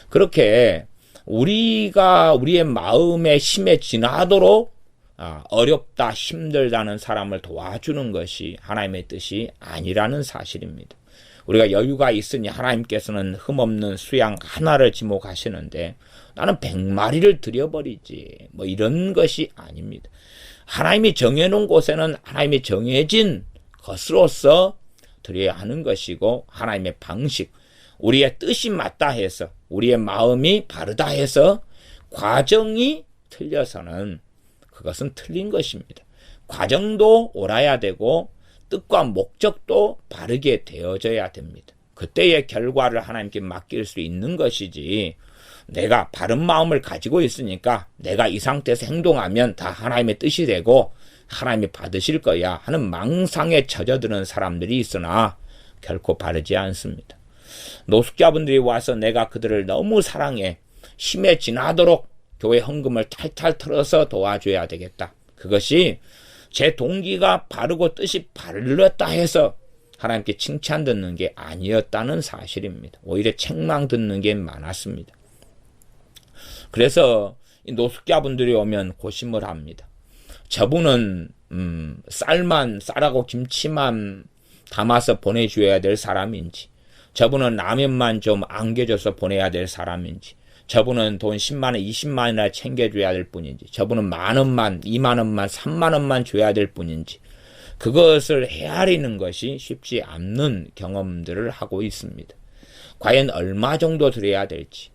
그렇게 우리가 우리의 마음의 힘에 지나도록 어렵다 힘들다는 사람을 도와주는 것이 하나님의 뜻이 아니라는 사실입니다. 우리가 여유가 있으니 하나님께서는 흠없는 수양 하나를 지목하시는데 나는 100마리를 드려버리지 이런 것이 아닙니다. 하나님이 정해놓은 곳에는 하나님이 정해진 것으로서 드려야 하는 것이고 하나님의 방식 우리의 뜻이 맞다 해서 우리의 마음이 바르다 해서 과정이 틀려서는 그것은 틀린 것입니다. 과정도 옳아야 되고 뜻과 목적도 바르게 되어져야 됩니다. 그때의 결과를 하나님께 맡길 수 있는 것이지 내가 바른 마음을 가지고 있으니까 내가 이 상태에서 행동하면 다 하나님의 뜻이 되고 하나님이 받으실 거야 하는 망상에 젖어드는 사람들이 있으나 결코 바르지 않습니다. 노숙자분들이 와서 내가 그들을 너무 사랑해 힘에 지나도록 교회 헌금을 탈탈 털어서 도와줘야 되겠다. 그것이 제 동기가 바르고 뜻이 바르렀다 해서 하나님께 칭찬 듣는 게 아니었다는 사실입니다. 오히려 책망 듣는 게 많았습니다. 그래서 이 노숙자분들이 오면 고심을 합니다. 저분은 쌀하고 김치만 담아서 보내줘야 될 사람인지 저분은 라면만 좀 안겨줘서 보내야 될 사람인지 저분은 돈 10만 원, 20만 원이나 챙겨줘야 될 뿐인지 저분은 10,000원만, 2만 원만, 3만 원만 줘야 될 뿐인지 그것을 헤아리는 것이 쉽지 않는 경험들을 하고 있습니다. 과연 얼마 정도 드려야 될지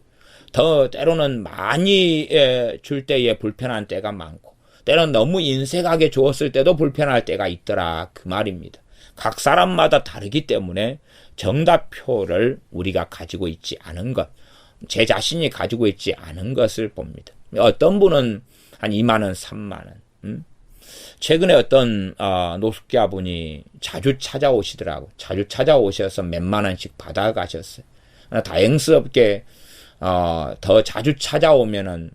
더 때로는 많이 줄 때에 불편한 때가 많고 때로는 너무 인색하게 주었을 때도 불편할 때가 있더라 그 말입니다. 각 사람마다 다르기 때문에 정답표를 우리가 가지고 있지 않은 것, 제 자신이 가지고 있지 않은 것을 봅니다. 어떤 분은 한 2만 원, 3만 원. 최근에 어떤 노숙자분이 자주 찾아오시더라고. 자주 찾아오셔서 몇만 원씩 받아가셨어요. 다행스럽게 더 자주 찾아오면은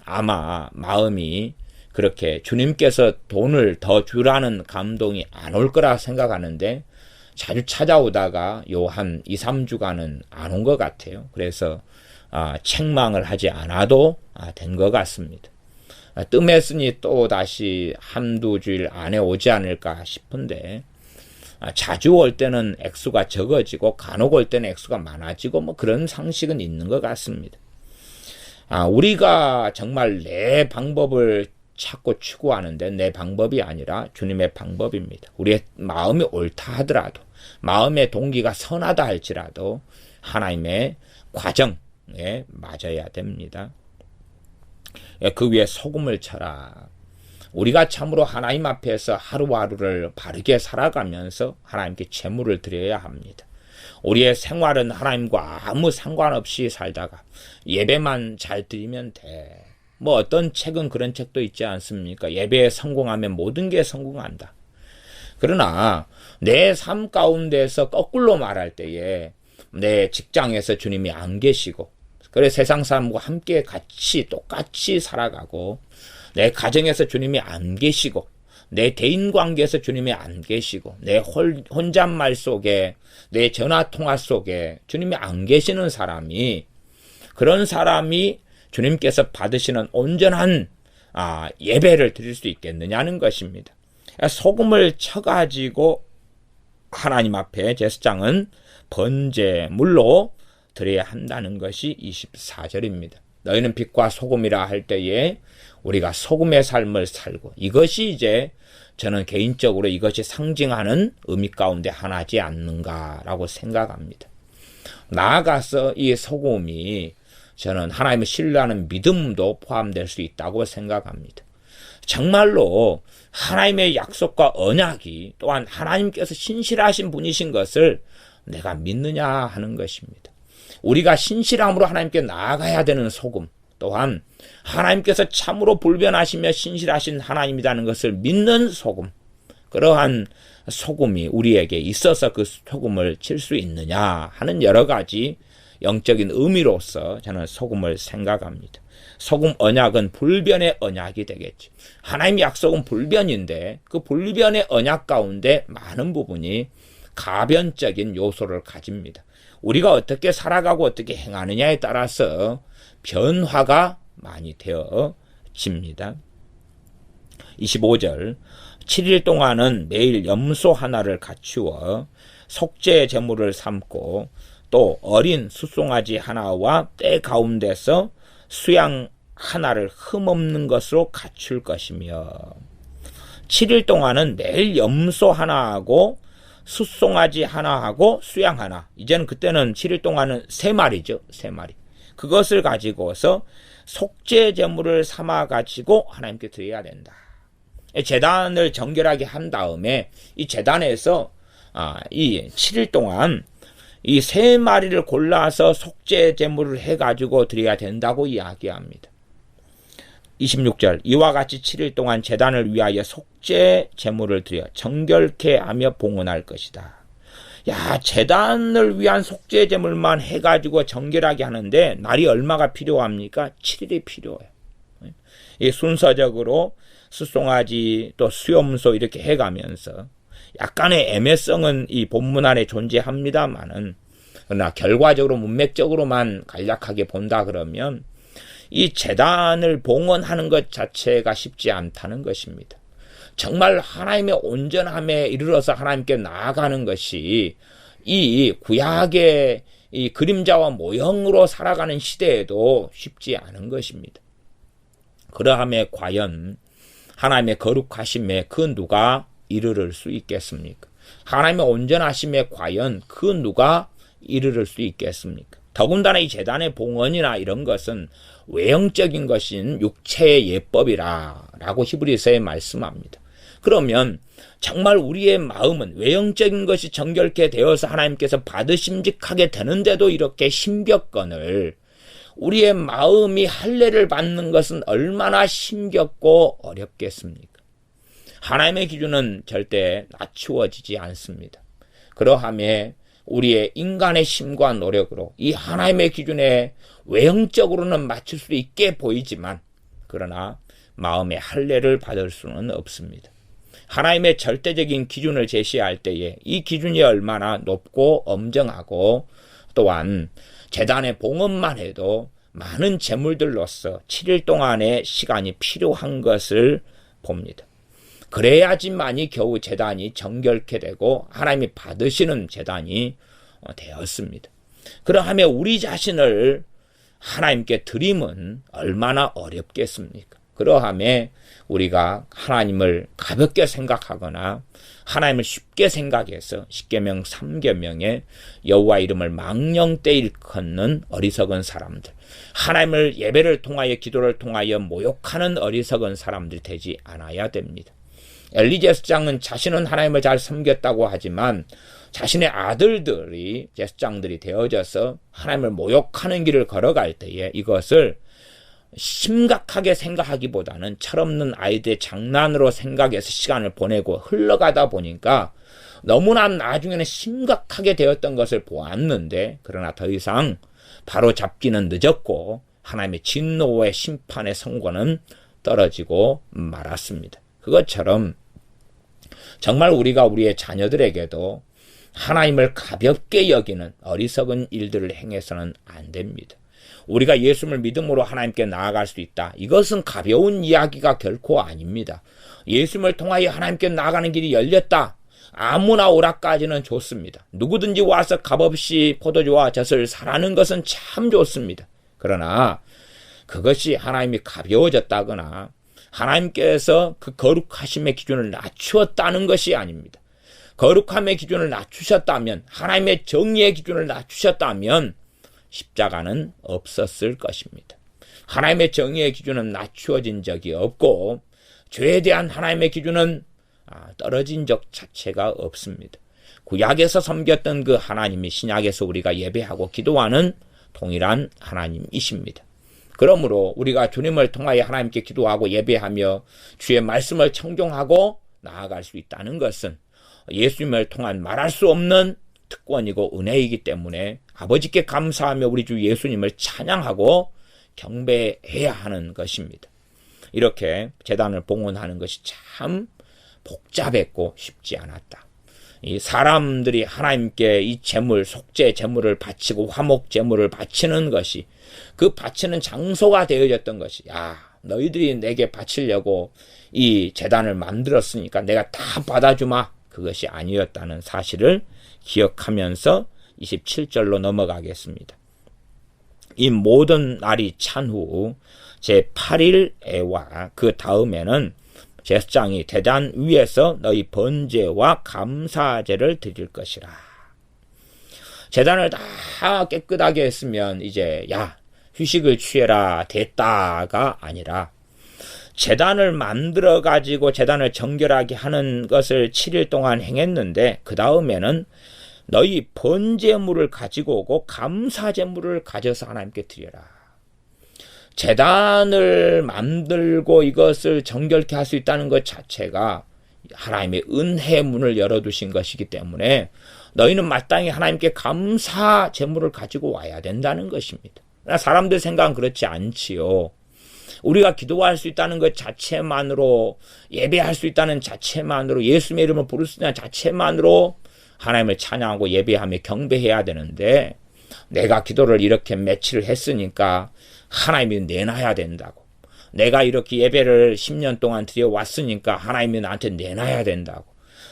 아마 마음이 그렇게 주님께서 돈을 더 주라는 감동이 안 올 거라 생각하는데 자주 찾아오다가 요 한 2, 3주간은 안 온 것 같아요. 그래서 책망을 하지 않아도 된 것 같습니다. 뜸했으니 또 다시 한두 주일 안에 오지 않을까 싶은데 자주 올 때는 액수가 적어지고 간혹 올 때는 액수가 많아지고 뭐 그런 상식은 있는 것 같습니다. 우리가 정말 내 방법을 찾고 추구하는데 내 방법이 아니라 주님의 방법입니다. 우리의 마음이 옳다 하더라도 마음의 동기가 선하다 할지라도 하나님의 과정에 맞아야 됩니다. 그 위에 소금을 쳐라. 우리가 참으로 하나님 앞에서 하루하루를 바르게 살아가면서 하나님께 제물을 드려야 합니다. 우리의 생활은 하나님과 아무 상관없이 살다가 예배만 잘 드리면 돼. 뭐 어떤 책은 그런 책도 있지 않습니까? 예배에 성공하면 모든 게 성공한다. 그러나 내 삶 가운데서 거꾸로 말할 때에 내 직장에서 주님이 안 계시고 그래 세상 사람과 함께 같이 똑같이 살아가고 내 가정에서 주님이 안 계시고 내 대인관계에서 주님이 안 계시고 내 혼잣말 속에 내 전화통화 속에 주님이 안 계시는 사람이 그런 사람이 주님께서 받으시는 온전한 예배를 드릴 수 있겠느냐는 것입니다. 소금을 쳐가지고 하나님 앞에 제사장은 번제물로 드려야 한다는 것이 24절입니다. 너희는 빛과 소금이라 할 때에 우리가 소금의 삶을 살고 이것이 이제 저는 개인적으로 이것이 상징하는 의미 가운데 하나지 않는가라고 생각합니다. 나아가서 이 소금이 저는 하나님을 신뢰하는 믿음도 포함될 수 있다고 생각합니다. 정말로 하나님의 약속과 언약이 또한 하나님께서 신실하신 분이신 것을 내가 믿느냐 하는 것입니다. 우리가 신실함으로 하나님께 나아가야 되는 소금, 또한 하나님께서 참으로 불변하시며 신실하신 하나님이라는 것을 믿는 소금, 그러한 소금이 우리에게 있어서 그 소금을 칠 수 있느냐 하는 여러 가지 영적인 의미로서 저는 소금을 생각합니다. 소금 언약은 불변의 언약이 되겠지. 하나님의 약속은 불변인데 그 불변의 언약 가운데 많은 부분이 가변적인 요소를 가집니다. 우리가 어떻게 살아가고 어떻게 행하느냐에 따라서 변화가 많이 되어집니다. 25절 7일 동안은 매일 염소 하나를 갖추어 속죄 제물을 삼고 또 어린 숫송아지 하나와 때 가운데서 수양 하나를 흠없는 것으로 갖출 것이며 7일 동안은 매일 염소 하나하고 숫송아지 하나하고 수양 하나, 이제는 그때는 7일 동안은 3마리죠. 3마리. 그것을 가지고서 속죄 제물을 삼아 가지고 하나님께 드려야 된다. 제단을 정결하게 한 다음에 이 제단에서 이 7일 동안 이 3마리를 골라서 속죄 제물을 해가지고 드려야 된다고 이야기합니다. 26절 이와 같이 7일 동안 제단을 위하여 속죄 제물을 드려 정결케 하며 봉헌할 것이다. 야, 제단을 위한 속죄 제물만 해가지고 정결하게 하는데 날이 얼마가 필요합니까? 7일이 필요해요. 이 순서적으로 숫송아지 또 수염소 이렇게 해가면서 약간의 애매성은 이 본문 안에 존재합니다만은 그러나 결과적으로 문맥적으로만 간략하게 본다 그러면 이 제단을 봉헌하는 것 자체가 쉽지 않다는 것입니다. 정말 하나님의 온전함에 이르러서 하나님께 나아가는 것이 이 구약의 이 그림자와 모형으로 살아가는 시대에도 쉽지 않은 것입니다. 그러함에 과연 하나님의 거룩하심에 그 누가 이르를 수 있겠습니까? 하나님의 온전하심에 과연 그 누가 이르를 수 있겠습니까? 더군다나 이 제단의 봉헌이나 이런 것은 외형적인 것인 육체의 예법이라고 히브리서에 말씀합니다. 그러면 정말 우리의 마음은 외형적인 것이 정결케 되어서 하나님께서 받으심직하게 되는데도 이렇게 힘겹거늘 우리의 마음이 할례를 받는 것은 얼마나 힘겹고 어렵겠습니까? 하나님의 기준은 절대 낮추어지지 않습니다. 그러함에 우리의 인간의 힘과 노력으로 이 하나님의 기준에 외형적으로는 맞출 수 있게 보이지만 그러나 마음의 할례를 받을 수는 없습니다. 하나님의 절대적인 기준을 제시할 때에 이 기준이 얼마나 높고 엄정하고 또한 제단의 봉헌만 해도 많은 제물들로서 7일 동안의 시간이 필요한 것을 봅니다. 그래야지만이 겨우 제단이 정결케 되고 하나님이 받으시는 제단이 되었습니다. 그러하면 우리 자신을 하나님께 드림은 얼마나 어렵겠습니까? 그러함에 우리가 하나님을 가볍게 생각하거나 하나님을 쉽게 생각해서 십계명 3계명에 여호와 이름을 망령되 일컫는 어리석은 사람들, 하나님을 예배를 통하여 기도를 통하여 모욕하는 어리석은 사람들이 되지 않아야 됩니다. 엘리 제사장은 자신은 하나님을 잘 섬겼다고 하지만 자신의 아들들이 제사장들이 되어져서 하나님을 모욕하는 길을 걸어갈 때에 이것을 심각하게 생각하기보다는 철없는 아이들의 장난으로 생각해서 시간을 보내고 흘러가다 보니까 너무나 나중에는 심각하게 되었던 것을 보았는데 그러나 더 이상 바로 잡기는 늦었고 하나님의 진노의 심판의 선고는 떨어지고 말았습니다. 그것처럼 정말 우리가 우리의 자녀들에게도 하나님을 가볍게 여기는 어리석은 일들을 행해서는 안 됩니다. 우리가 예수를 믿음으로 하나님께 나아갈 수 있다. 이것은 가벼운 이야기가 결코 아닙니다. 예수를 통하여 하나님께 나아가는 길이 열렸다. 아무나 오라까지는 좋습니다. 누구든지 와서 값없이 포도주와 젖을 사라는 것은 참 좋습니다. 그러나 그것이 하나님이 가벼워졌다거나 하나님께서 그 거룩하심의 기준을 낮추었다는 것이 아닙니다. 거룩함의 기준을 낮추셨다면, 하나님의 정의의 기준을 낮추셨다면 십자가는 없었을 것입니다. 하나님의 정의의 기준은 낮추어진 적이 없고 죄에 대한 하나님의 기준은 떨어진 적 자체가 없습니다. 구약에서 섬겼던 그 하나님이 신약에서 우리가 예배하고 기도하는 동일한 하나님이십니다. 그러므로 우리가 주님을 통하여 하나님께 기도하고 예배하며 주의 말씀을 청종하고 나아갈 수 있다는 것은 예수님을 통한 말할 수 없는 특권이고 은혜이기 때문에 아버지께 감사하며 우리 주 예수님을 찬양하고 경배해야 하는 것입니다. 이렇게 제단을 봉헌하는 것이 참 복잡했고 쉽지 않았다. 이 사람들이 하나님께 이 제물, 속죄 제물을 바치고 화목 제물을 바치는 것이 그 바치는 장소가 되어졌던 것이, 너희들이 내게 바치려고 이 제단을 만들었으니까 내가 다 받아주마, 그것이 아니었다는 사실을 기억하면서 27절로 넘어가겠습니다. 이 모든 날이 찬 후 제8일에와 그 다음에는 제사장이 제단 위에서 너희 번제와 감사제를 드릴 것이라. 제단을 다 깨끗하게 했으면 이제 휴식을 취해라 됐다가 아니라 제단을 만들어 가지고 제단을 정결하게 하는 것을 7일 동안 행했는데 그 다음에는 너희 번제물을 가지고 오고 감사제물을 가져서 하나님께 드려라. 제단을 만들고 이것을 정결케 할 수 있다는 것 자체가 하나님의 은혜의 문을 열어두신 것이기 때문에 너희는 마땅히 하나님께 감사 제물을 가지고 와야 된다는 것입니다. 그러나 사람들 생각은 그렇지 않지요. 우리가 기도할 수 있다는 것 자체만으로, 예배할 수 있다는 자체만으로, 예수님의 이름을 부를 수 있다는 자체만으로 하나님을 찬양하고 예배하며 경배해야 되는데, 내가 기도를 이렇게 며칠 했으니까 하나님이 내놔야 된다고, 내가 이렇게 예배를 10년 동안 드려왔으니까 하나님이 나한테 내놔야 된다고,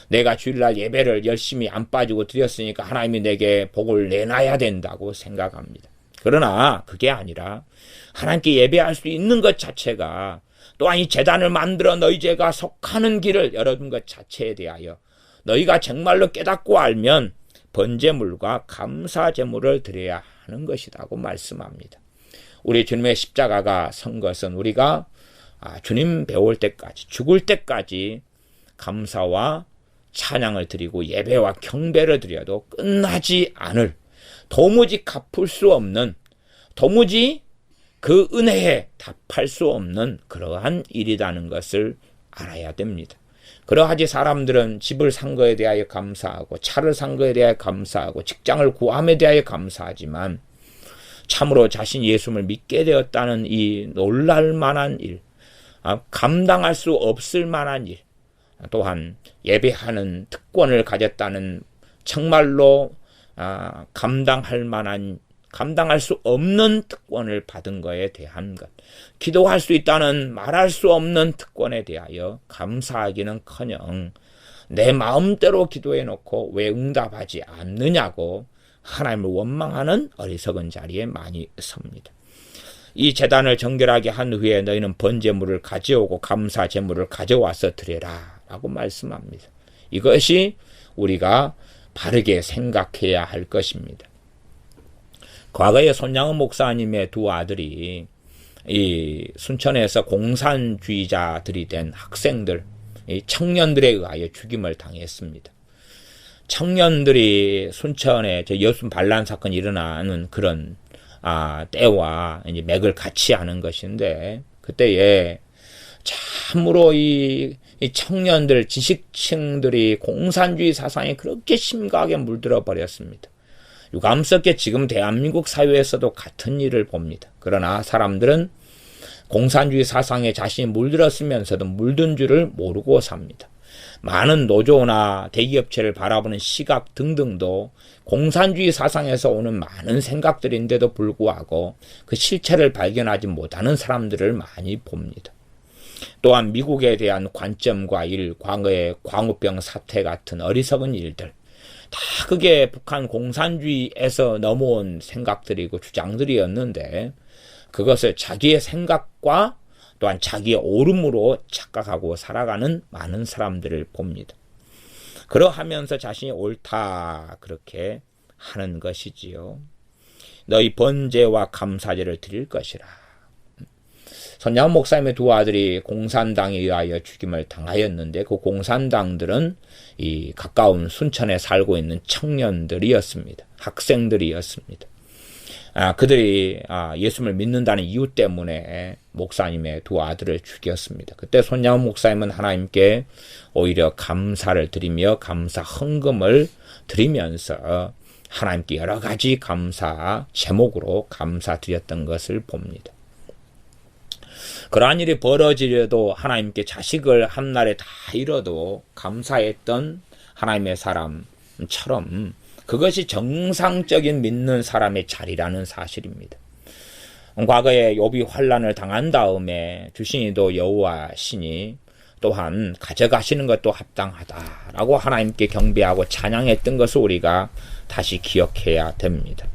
내가 주일날 예배를 열심히 안 빠지고 드렸으니까 하나님이 내게 복을 내놔야 된다고 생각합니다. 그러나 그게 아니라 하나님께 예배할 수 있는 것 자체가, 또한 이 제단을 만들어 너희 죄가 속하는 길을 열어둔 것 자체에 대하여 너희가 정말로 깨닫고 알면 번제물과 감사제물을 드려야 하는 것이라고 말씀합니다. 우리 주님의 십자가가 선 것은 우리가 주님 배울 때까지, 죽을 때까지 감사와 찬양을 드리고 예배와 경배를 드려도 끝나지 않을, 도무지 갚을 수 없는, 도무지 그 은혜에 답할 수 없는 그러한 일이라는 것을 알아야 됩니다. 그러하지 사람들은 집을 산 것에 대하여 감사하고 차를 산 것에 대하여 감사하고 직장을 구함에 대하여 감사하지만 참으로 자신 예수를 믿게 되었다는 이 놀랄만한 일, 감당할 수 없을 만한 일, 또한 예배하는 특권을 가졌다는 정말로 감당할 수 없는 특권을 받은 것에 대한 것, 기도할 수 있다는 말할 수 없는 특권에 대하여 감사하기는커녕 내 마음대로 기도해놓고 왜 응답하지 않느냐고 하나님을 원망하는 어리석은 자리에 많이 섭니다. 이 제단을 정결하게 한 후에 너희는 번제물을 가져오고 감사제물을 가져와서 드려라 라고 말씀합니다. 이것이 우리가 바르게 생각해야 할 것입니다. 과거에 손양은 목사님의 두 아들이 이 순천에서 공산주의자들이 된 학생들, 청년들에 의하여 죽임을 당했습니다. 청년들이 순천에 여순 반란 사건이 일어나는 그런 때와 이제 맥을 같이 하는 것인데, 그때에 참으로 이 청년들, 지식층들이 공산주의 사상에 그렇게 심각하게 물들어 버렸습니다. 유감스럽게 지금 대한민국 사회에서도 같은 일을 봅니다. 그러나 사람들은 공산주의 사상에 자신이 물들었으면서도 물든 줄을 모르고 삽니다. 많은 노조나 대기업체를 바라보는 시각 등등도 공산주의 사상에서 오는 많은 생각들인데도 불구하고 그 실체를 발견하지 못하는 사람들을 많이 봅니다. 또한 미국에 대한 관점과 과거의 광우병 사태 같은 어리석은 일들, 다 그게 북한 공산주의에서 넘어온 생각들이고 주장들이었는데 그것을 자기의 생각과 또한 자기의 옳음으로 착각하고 살아가는 많은 사람들을 봅니다. 그러하면서 자신이 옳다 그렇게 하는 것이지요. 너희 번제와 감사제를 드릴 것이라. 손양원 목사님의 두 아들이 공산당에 의하여 죽임을 당하였는데 그 공산당들은 이 가까운 순천에 살고 있는 청년들이었습니다. 학생들이었습니다. 그들이 예수를 믿는다는 이유 때문에 목사님의 두 아들을 죽였습니다. 그때 손양원 목사님은 하나님께 오히려 감사를 드리며 감사 헌금을 드리면서 하나님께 여러 가지 감사 제목으로 감사드렸던 것을 봅니다. 그러한 일이 벌어지려도 하나님께 자식을 한날에 다 잃어도 감사했던 하나님의 사람처럼 그것이 정상적인 믿는 사람의 자리라는 사실입니다. 과거에 욥이 환난을 당한 다음에 주신이도 여호와 신이 또한 가져가시는 것도 합당하다라고 하나님께 경배하고 찬양했던 것을 우리가 다시 기억해야 됩니다.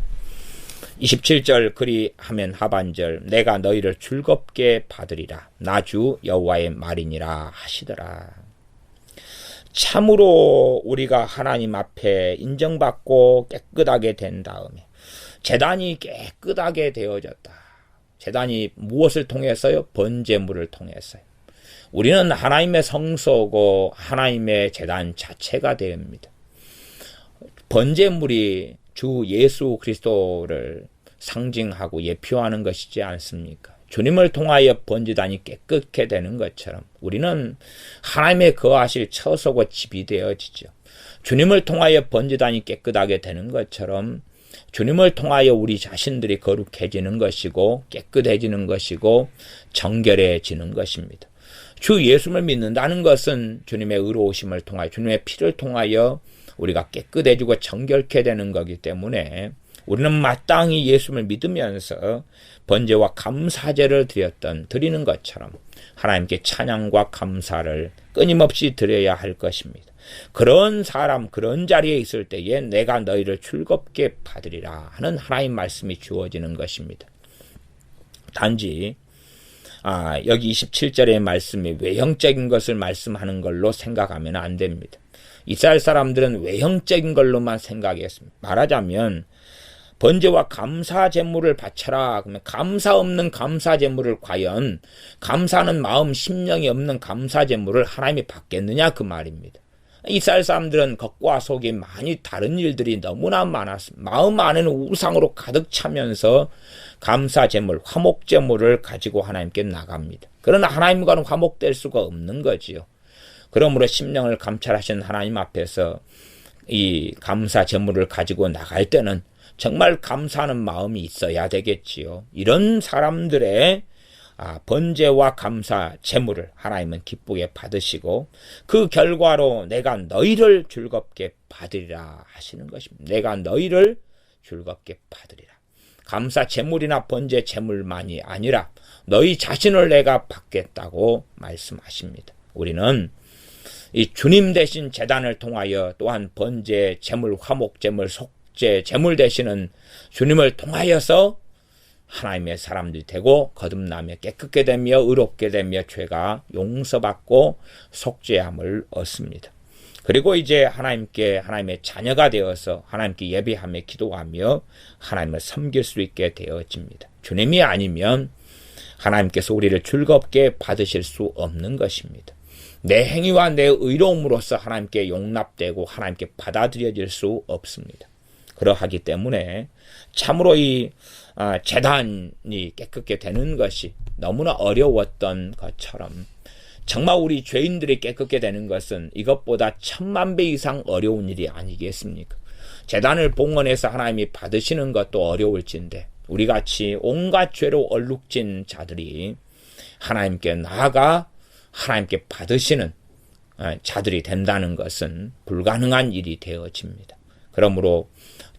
27절 그리하면 하반절 내가 너희를 즐겁게 받으리라 나 주 여호와의 말이니라 하시더라. 참으로 우리가 하나님 앞에 인정받고 깨끗하게 된 다음에 제단이 깨끗하게 되어졌다. 제단이 무엇을 통해서요? 번제물을 통해서요. 우리는 하나님의 성소고 하나님의 제단 자체가 됩니다. 번제물이 주 예수 그리스도를 상징하고 예표하는 것이지 않습니까? 주님을 통하여 번제단이 깨끗게 되는 것처럼 우리는 하나님의 거하실 처소고 집이 되어지죠. 주님을 통하여 번제단이 깨끗하게 되는 것처럼 주님을 통하여 우리 자신들이 거룩해지는 것이고 깨끗해지는 것이고 정결해지는 것입니다. 주 예수를 믿는다는 것은 주님의 의로우심을 통하여 주님의 피를 통하여 우리가 깨끗해지고 정결케 되는 거기 때문에 우리는 마땅히 예수를 믿으면서 번제와 감사제를 드리는 것처럼 하나님께 찬양과 감사를 끊임없이 드려야 할 것입니다. 그런 사람, 그런 자리에 있을 때에 내가 너희를 즐겁게 받으리라 하는 하나님 말씀이 주어지는 것입니다. 단지 여기 27절의 말씀이 외형적인 것을 말씀하는 걸로 생각하면 안 됩니다. 이스라엘 사람들은 외형적인 걸로만 생각했습니다. 말하자면 번제와 감사 제물을 바쳐라. 그러면 감사 없는 감사 제물을 과연 감사하는 마음 심령이 없는 감사 제물을 하나님이 받겠느냐 그 말입니다. 이스라엘 사람들은 겉과 속이 많이 다른 일들이 너무나 많았습니다. 마음 안에는 우상으로 가득 차면서 감사 제물, 화목 제물을 가지고 하나님께 나갑니다. 그러나 하나님과는 화목될 수가 없는 거지요. 그러므로 심령을 감찰하신 하나님 앞에서 이 감사 제물을 가지고 나갈 때는 정말 감사하는 마음이 있어야 되겠지요. 이런 사람들의 번제와 감사 제물을 하나님은 기쁘게 받으시고 그 결과로 내가 너희를 즐겁게 받으리라 하시는 것입니다. 내가 너희를 즐겁게 받으리라. 감사 제물이나 번제 제물만이 아니라 너희 자신을 내가 받겠다고 말씀하십니다. 우리는 이 주님 대신 제단을 통하여 또한 번제, 제물, 화목 제물, 속죄, 제물 되시는 주님을 통하여서 하나님의 사람들이 되고 거듭나며 깨끗게 되며 의롭게 되며 죄가 용서받고 속죄함을 얻습니다. 그리고 이제 하나님의 자녀가 되어서 하나님께 예배하며 기도하며 하나님을 섬길 수 있게 되어집니다. 주님이 아니면 하나님께서 우리를 즐겁게 받으실 수 없는 것입니다. 내 행위와 내 의로움으로써 하나님께 용납되고 하나님께 받아들여질 수 없습니다. 그러하기 때문에 참으로 이 제단이 깨끗게 되는 것이 너무나 어려웠던 것처럼 정말 우리 죄인들이 깨끗게 되는 것은 이것보다 1000만 배 이상 어려운 일이 아니겠습니까? 제단을 봉헌해서 하나님이 받으시는 것도 어려울진데 우리같이 온갖 죄로 얼룩진 자들이 하나님께 나아가 하나님께 받으시는 자들이 된다는 것은 불가능한 일이 되어집니다. 그러므로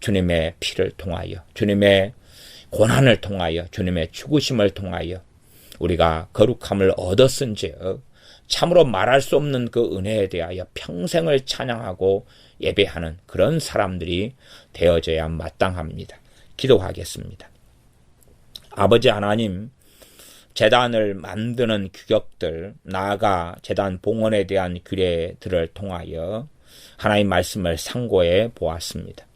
주님의 피를 통하여 주님의 고난을 통하여 주님의 죽으심을 통하여 우리가 거룩함을 얻었은즉 참으로 말할 수 없는 그 은혜에 대하여 평생을 찬양하고 예배하는 그런 사람들이 되어져야 마땅합니다. 기도하겠습니다. 아버지 하나님, 제단을 만드는 규격들, 나아가 제단 봉헌에 대한 규례들을 통하여 하나님 말씀을 상고해 보았습니다.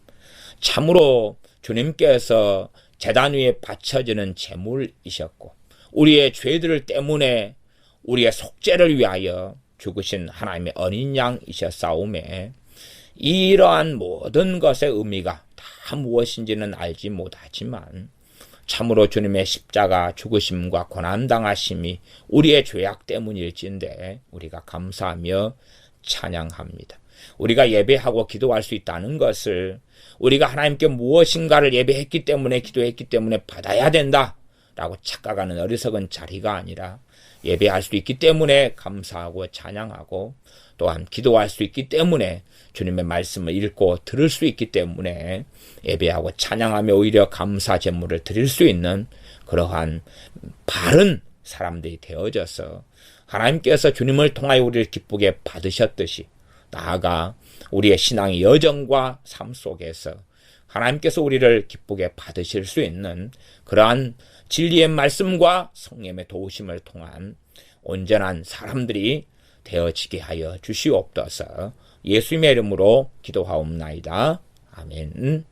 참으로 주님께서 제단 위에 바쳐지는 제물이셨고 우리의 죄들 때문에 우리의 속죄를 위하여 죽으신 하나님의 어린 양이셨사오매 이러한 모든 것의 의미가 다 무엇인지는 알지 못하지만 참으로 주님의 십자가 죽으심과 고난당하심이 우리의 죄악 때문일진데 우리가 감사하며 찬양합니다. 우리가 예배하고 기도할 수 있다는 것을 우리가 하나님께 무엇인가를 예배했기 때문에 기도했기 때문에 받아야 된다라고 착각하는 어리석은 자리가 아니라 예배할 수 있기 때문에 감사하고 찬양하고 또한 기도할 수 있기 때문에 주님의 말씀을 읽고 들을 수 있기 때문에 예배하고 찬양하며 오히려 감사 제물을 드릴 수 있는 그러한 바른 사람들이 되어져서 하나님께서 주님을 통하여 우리를 기쁘게 받으셨듯이 나아가 우리의 신앙의 여정과 삶 속에서 하나님께서 우리를 기쁘게 받으실 수 있는 그러한 진리의 말씀과 성령의 도우심을 통한 온전한 사람들이 되어지게 하여 주시옵소서. 예수님의 이름으로 기도하옵나이다. 아멘.